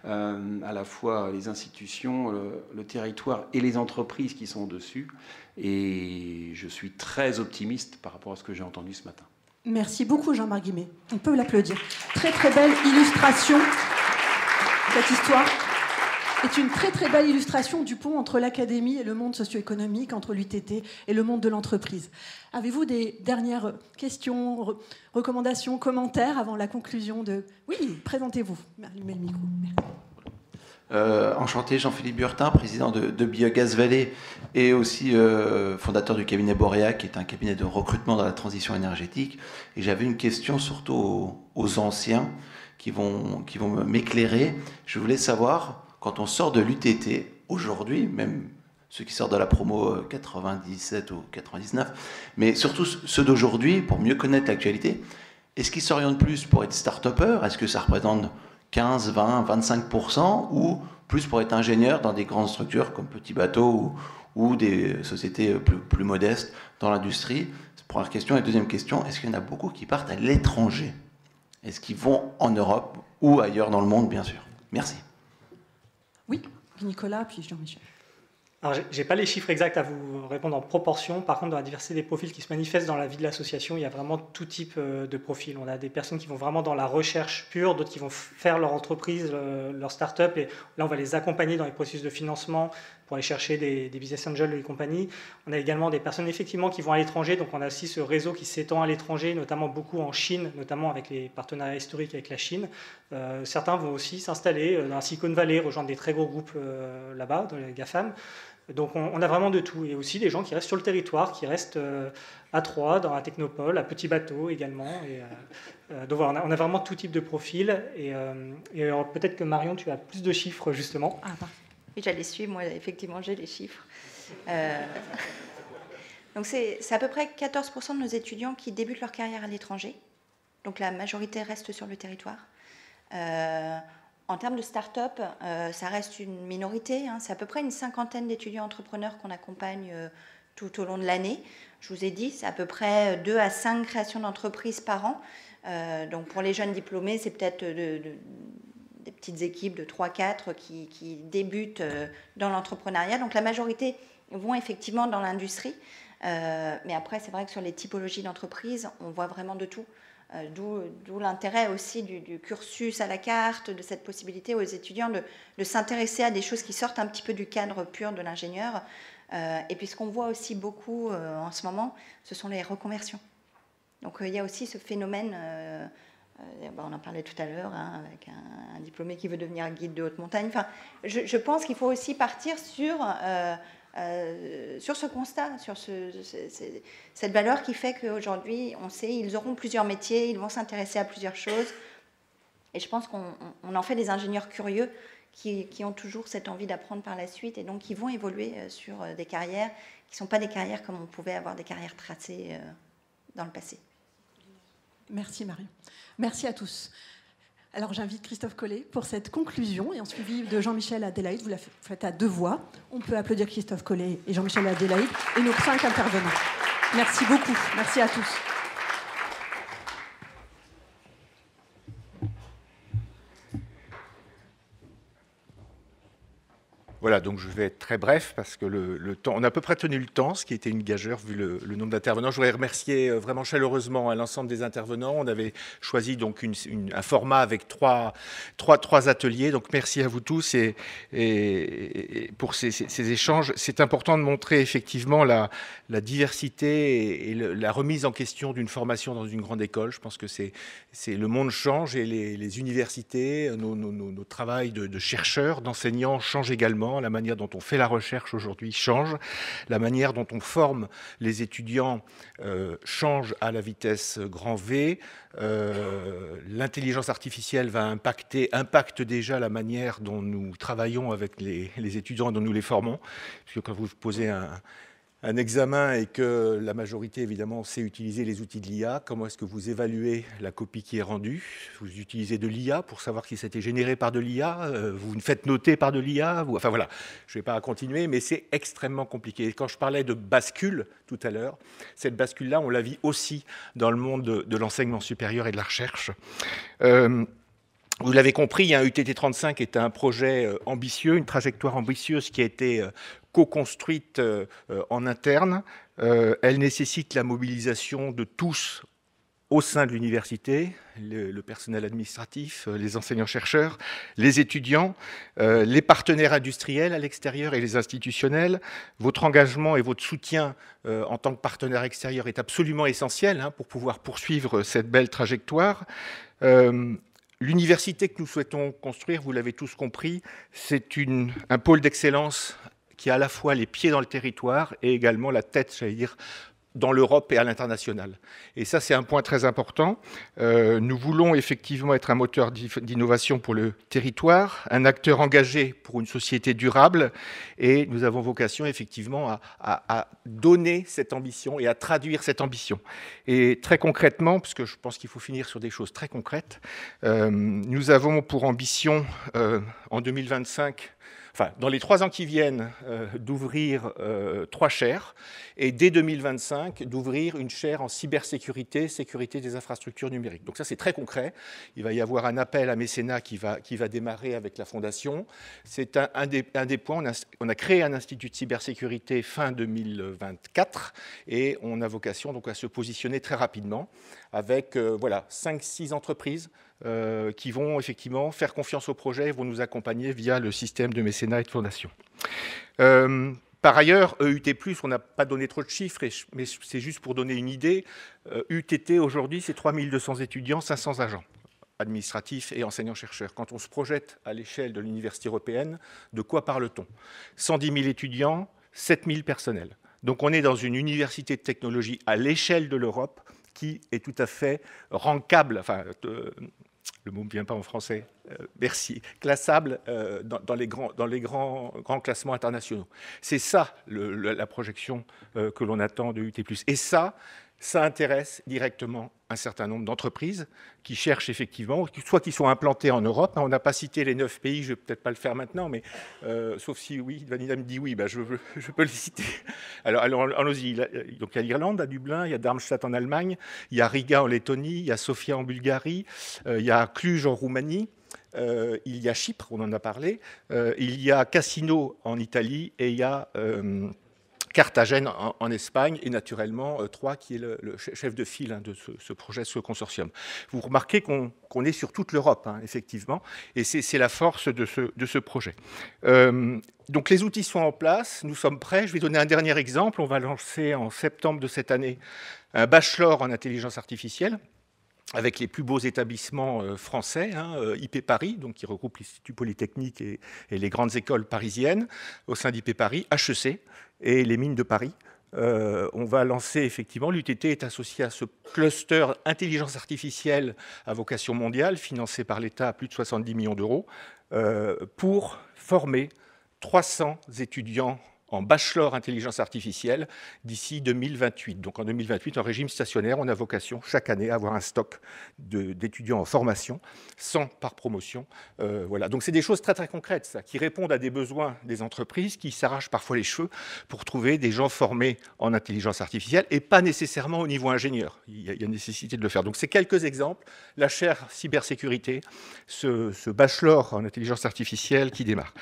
à la fois les institutions, le territoire et les entreprises qui sont dessus. Et je suis très optimiste par rapport à ce que j'ai entendu ce matin. Merci beaucoup, Jean-Marc Guimet. On peut l'applaudir. Très, très belle illustration. Cette histoire est une très, très belle illustration du pont entre l'académie et le monde socio-économique, entre l'UTT et le monde de l'entreprise. Avez-vous des dernières questions, recommandations, commentaires avant la conclusion de... Oui, présentez-vous. Allumez le micro. Enchanté, Jean-Philippe Burtin, président de Biogaz Vallée et aussi fondateur du cabinet Boréa, qui est un cabinet de recrutement dans la transition énergétique. Et j'avais une question surtout aux anciens qui vont m'éclairer. Je voulais savoir, quand on sort de l'UTT, aujourd'hui, même ceux qui sortent de la promo 97 ou 99, mais surtout ceux d'aujourd'hui, pour mieux connaître l'actualité, est-ce qu'ils s'orientent plus pour être start-upers? Est-ce que ça représente 15, 20, 25%, ou plus pour être ingénieur dans des grandes structures comme Petit Bateau ou des sociétés plus modestes dans l'industrie? C'est la première question. Et deuxième question, est-ce qu'il y en a beaucoup qui partent à l'étranger? Est-ce qu'ils vont en Europe ou ailleurs dans le monde, bien sûr? Merci. Oui, Nicolas, puis Jean-Michel. Alors, je n'ai pas les chiffres exacts à vous répondre en proportion. Par contre, dans la diversité des profils qui se manifestent dans la vie de l'association, il y a vraiment tout type de profils. On a des personnes qui vont vraiment dans la recherche pure, d'autres qui vont faire leur entreprise, leur start-up. Et là, on va les accompagner dans les processus de financement pour aller chercher des business angels et compagnies. On a également des personnes effectivement qui vont à l'étranger. Donc, on a aussi ce réseau qui s'étend à l'étranger, notamment beaucoup en Chine, notamment avec les partenariats historiques avec la Chine. Certains vont aussi s'installer dans la Silicon Valley, rejoindre des très gros groupes là-bas, dans les GAFAM. Donc on a vraiment de tout. Et aussi des gens qui restent sur le territoire, qui restent à Troyes, dans la Technopole, à Petit Bateau également. Donc voilà, on a vraiment tout type de profil. Et alors, peut-être que Marion, tu as plus de chiffres justement. Ah, oui, j'allais suivre, moi effectivement j'ai les chiffres. Donc c'est à peu près 14% de nos étudiants qui débutent leur carrière à l'étranger. Donc la majorité reste sur le territoire. En termes de start-up, ça reste une minorité. Hein. C'est à peu près une cinquantaine d'étudiants entrepreneurs qu'on accompagne tout au long de l'année. Je vous ai dit, c'est à peu près 2 à 5 créations d'entreprises par an. Donc pour les jeunes diplômés, c'est peut-être des petites équipes de 3-4 qui débutent dans l'entrepreneuriat. Donc la majorité vont effectivement dans l'industrie. Mais après, c'est vrai que sur les typologies d'entreprises, on voit vraiment de tout. D'où l'intérêt aussi du cursus à la carte, de cette possibilité aux étudiants de s'intéresser à des choses qui sortent un petit peu du cadre pur de l'ingénieur. Et puis ce qu'on voit aussi beaucoup en ce moment, ce sont les reconversions. Donc il y a aussi ce phénomène, on en parlait tout à l'heure, hein, avec un diplômé qui veut devenir guide de haute montagne. Enfin, je pense qu'il faut aussi partir sur ce constat, sur cette valeur qui fait qu'aujourd'hui, on sait, ils auront plusieurs métiers, ils vont s'intéresser à plusieurs choses. Et je pense qu'on en fait des ingénieurs curieux qui ont toujours cette envie d'apprendre par la suite et donc qui vont évoluer sur des carrières qui ne sont pas des carrières comme on pouvait avoir des carrières tracées dans le passé. Merci Marion. Merci à tous. Alors j'invite Christophe Collet pour cette conclusion et en suivi de Jean-Michel Adélaïde. Vous la faites à 2 voix. On peut applaudir Christophe Collet et Jean-Michel Adélaïde et nos 5 intervenants. Merci beaucoup. Merci à tous. Voilà, donc je vais être très bref parce que le temps, on a à peu près tenu le temps, ce qui était une gageure vu le nombre d'intervenants. Je voudrais remercier vraiment chaleureusement à l'ensemble des intervenants. On avait choisi donc un format avec trois ateliers. Donc merci à vous tous et pour ces échanges. C'est important de montrer effectivement la diversité et la remise en question d'une formation dans une grande école. Je pense que le monde change et les universités, nos travails de chercheurs, d'enseignants changent également. La manière dont on fait la recherche aujourd'hui change. La manière dont on forme les étudiants change à la vitesse grand V. L'intelligence artificielle impacte déjà la manière dont nous travaillons avec les étudiants, dont nous les formons. Parce que quand vous posez un examen et que la majorité, évidemment, sait utiliser les outils de l'IA, comment est-ce que vous évaluez la copie qui est rendue? Vous utilisez de l'IA pour savoir si ça a été généré par de l'IA, vous faites noter par de l'IA, enfin voilà, je ne vais pas continuer, mais c'est extrêmement compliqué. Et quand je parlais de bascule tout à l'heure, cette bascule-là, on la vit aussi dans le monde de l'enseignement supérieur et de la recherche. Vous l'avez compris, UTT 35 est un projet ambitieux, une trajectoire ambitieuse qui a été co-construite en interne. Elle nécessite la mobilisation de tous au sein de l'université, le personnel administratif, les enseignants-chercheurs, les étudiants, les partenaires industriels à l'extérieur et les institutionnels. Votre engagement et votre soutien en tant que partenaire extérieur est absolument essentiel pour pouvoir poursuivre cette belle trajectoire. L'université que nous souhaitons construire, vous l'avez tous compris, c'est un pôle d'excellence qui a à la fois les pieds dans le territoire et également la tête, j'allais dire, dans l'Europe et à l'international. Et ça, c'est un point très important. Nous voulons effectivement être un moteur d'innovation pour le territoire, un acteur engagé pour une société durable, et nous avons vocation effectivement à donner cette ambition et à traduire cette ambition. Et très concrètement, parce que je pense qu'il faut finir sur des choses très concrètes, nous avons pour ambition en 2025, enfin, dans les 3 ans qui viennent, d'ouvrir 3 chaires et dès 2025, d'ouvrir une chaire en cybersécurité, sécurité des infrastructures numériques. Donc ça, c'est très concret. Il va y avoir un appel à mécénat qui va démarrer avec la Fondation. C'est un des points. On a créé un institut de cybersécurité fin 2024 et on a vocation donc à se positionner très rapidement avec 5-6 entreprises qui vont effectivement faire confiance au projet et vont nous accompagner via le système de mécénat et de fondation. Par ailleurs, EUT+, on n'a pas donné trop de chiffres, mais c'est juste pour donner une idée. UTT, aujourd'hui, c'est 3200 étudiants, 500 agents administratifs et enseignants-chercheurs. Quand on se projette à l'échelle de l'université européenne, de quoi parle-t-on? 110 000 étudiants, 7 000 personnels. Donc on est dans une université de technologie à l'échelle de l'Europe qui est tout à fait rankable, enfin, le mot ne me vient pas en français, merci, classable dans les grands classements internationaux. C'est ça la projection que l'on attend de UT+. Et ça intéresse directement un certain nombre d'entreprises qui cherchent effectivement, soit qui sont implantées en Europe. On n'a pas cité les 9 pays, je ne vais peut-être pas le faire maintenant, mais sauf si oui, Vanina me dit oui, je peux les citer. Alors allons-y. Donc il y a l'Irlande à Dublin, il y a Darmstadt en Allemagne, il y a Riga en Lettonie, il y a Sofia en Bulgarie, il y a Cluj en Roumanie. Il y a Chypre, on en a parlé, il y a Cassino en Italie et il y a Carthagène en Espagne et naturellement Troyes qui est le chef de file de ce projet, ce consortium. Vous remarquez qu'on est sur toute l'Europe, effectivement, et c'est la force de ce projet. Donc les outils sont en place, nous sommes prêts. Je vais donner un dernier exemple. On va lancer en septembre de cette année un bachelor en intelligence artificielle avec les plus beaux établissements français, IP Paris, donc qui regroupe l'Institut Polytechnique et les grandes écoles parisiennes, au sein d'IP Paris, HEC et les mines de Paris. On va lancer effectivement, l'UTT est associé à ce cluster intelligence artificielle à vocation mondiale, financé par l'État à plus de 70 millions d'euros, pour former 300 étudiants en bachelor intelligence artificielle d'ici 2028. Donc en 2028, en régime stationnaire, on a vocation chaque année à avoir un stock d'étudiants en formation, 100 par promotion. Voilà. Donc c'est des choses très très concrètes, ça, qui répondent à des besoins des entreprises qui s'arrachent parfois les cheveux pour trouver des gens formés en intelligence artificielle et pas nécessairement au niveau ingénieur. Il y a nécessité de le faire. Donc c'est quelques exemples. La chaire cybersécurité, ce bachelor en intelligence artificielle qui démarre.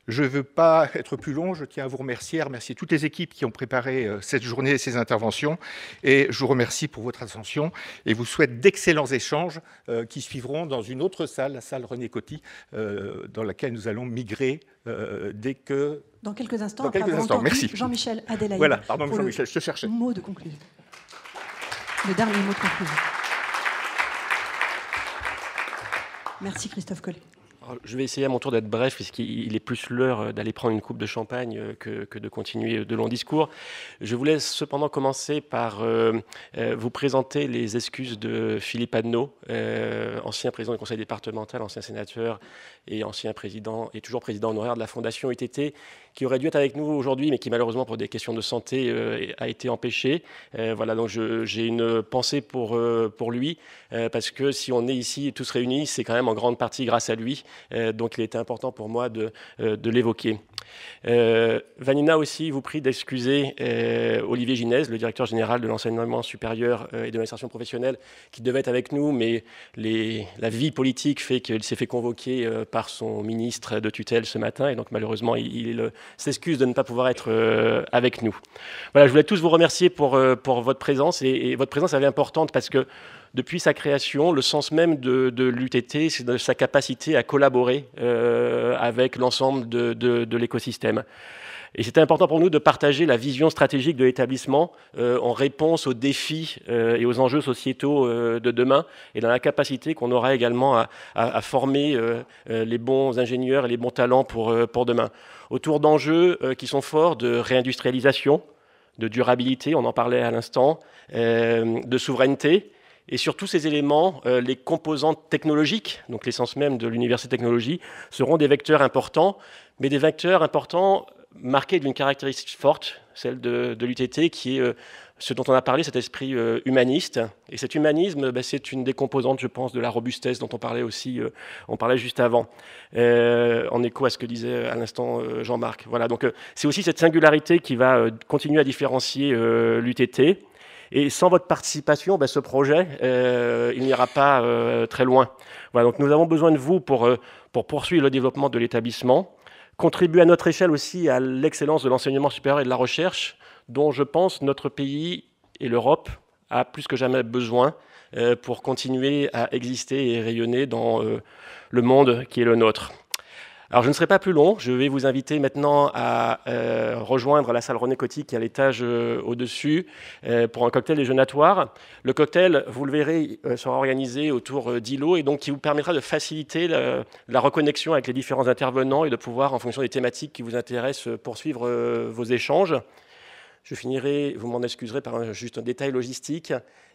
Je ne veux pas être plus long, je tiens à vous remercier toutes les équipes qui ont préparé cette journée et ces interventions, et je vous remercie pour votre attention et vous souhaite d'excellents échanges qui suivront dans une autre salle, la salle René Coty, dans laquelle nous allons migrer dès que... Dans quelques instants. Dans quelques instants, merci. Jean-Michel Adélaïde. Voilà, pardon Jean-Michel, je te cherchais. Mot de conclusion. Le dernier mot de conclusion. Merci Christophe Collet. Alors, je vais essayer à mon tour d'être bref, puisqu'il est plus l'heure d'aller prendre une coupe de champagne que de continuer de longs discours. Je voulais cependant commencer par vous présenter les excuses de Philippe Adneau, ancien président du conseil départemental, ancien sénateur et ancien président, et toujours président honoraire de la Fondation UTT, qui aurait dû être avec nous aujourd'hui, mais qui malheureusement pour des questions de santé a été empêché. Voilà, donc j'ai une pensée pour lui, parce que si on est ici tous réunis, c'est quand même en grande partie grâce à lui. Donc il était important pour moi de l'évoquer. Vanina aussi vous prie d'excuser Olivier Ginès, le directeur général de l'enseignement supérieur et de l'insertion professionnelle, qui devait être avec nous, mais la vie politique fait qu'il s'est fait convoquer par son ministre de tutelle ce matin, et donc malheureusement il s'excuse de ne pas pouvoir être avec nous. Voilà, je voulais tous vous remercier pour votre présence, et votre présence elle est importante parce que depuis sa création, le sens même de l'UTT, c'est de sa capacité à collaborer avec l'ensemble de l'écosystème. Et c'était important pour nous de partager la vision stratégique de l'établissement en réponse aux défis et aux enjeux sociétaux de demain, et dans la capacité qu'on aura également à former les bons ingénieurs et les bons talents pour demain. Autour d'enjeux qui sont forts de réindustrialisation, de durabilité, on en parlait à l'instant, de souveraineté. Et sur tous ces éléments, les composantes technologiques, donc l'essence même de l'université de technologie, seront des vecteurs importants, mais des vecteurs importants marqués d'une caractéristique forte, celle de l'UTT, qui est ce dont on a parlé, cet esprit humaniste. Et cet humanisme, c'est une des composantes, je pense, de la robustesse dont on parlait aussi, on parlait juste avant, en écho à ce que disait à l'instant Jean-Marc. Voilà, donc c'est aussi cette singularité qui va continuer à différencier l'UTT. Et sans votre participation, ce projet, il n'ira pas très loin. Voilà, donc nous avons besoin de vous pour poursuivre le développement de l'établissement, contribuer à notre échelle aussi à l'excellence de l'enseignement supérieur et de la recherche, dont je pense notre pays et l'Europe a plus que jamais besoin pour continuer à exister et rayonner dans le monde qui est le nôtre. Alors je ne serai pas plus long, je vais vous inviter maintenant à rejoindre la salle René Coty qui est à l'étage au-dessus pour un cocktail déjeunatoire. Le cocktail, vous le verrez, sera organisé autour d'îlots et donc qui vous permettra de faciliter la reconnexion avec les différents intervenants et de pouvoir, en fonction des thématiques qui vous intéressent, poursuivre vos échanges. Je finirai, vous m'en excuserez, par juste un détail logistique.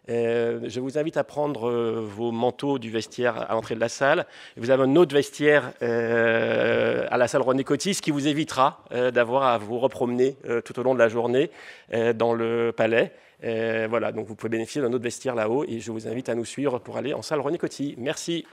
Je vous invite à prendre vos manteaux du vestiaire à l'entrée de la salle. Vous avez un autre vestiaire à la salle René Coty, ce qui vous évitera d'avoir à vous repromener tout au long de la journée dans le palais. Voilà, donc vous pouvez bénéficier d'un autre vestiaire là-haut et je vous invite à nous suivre pour aller en salle René Coty. Merci.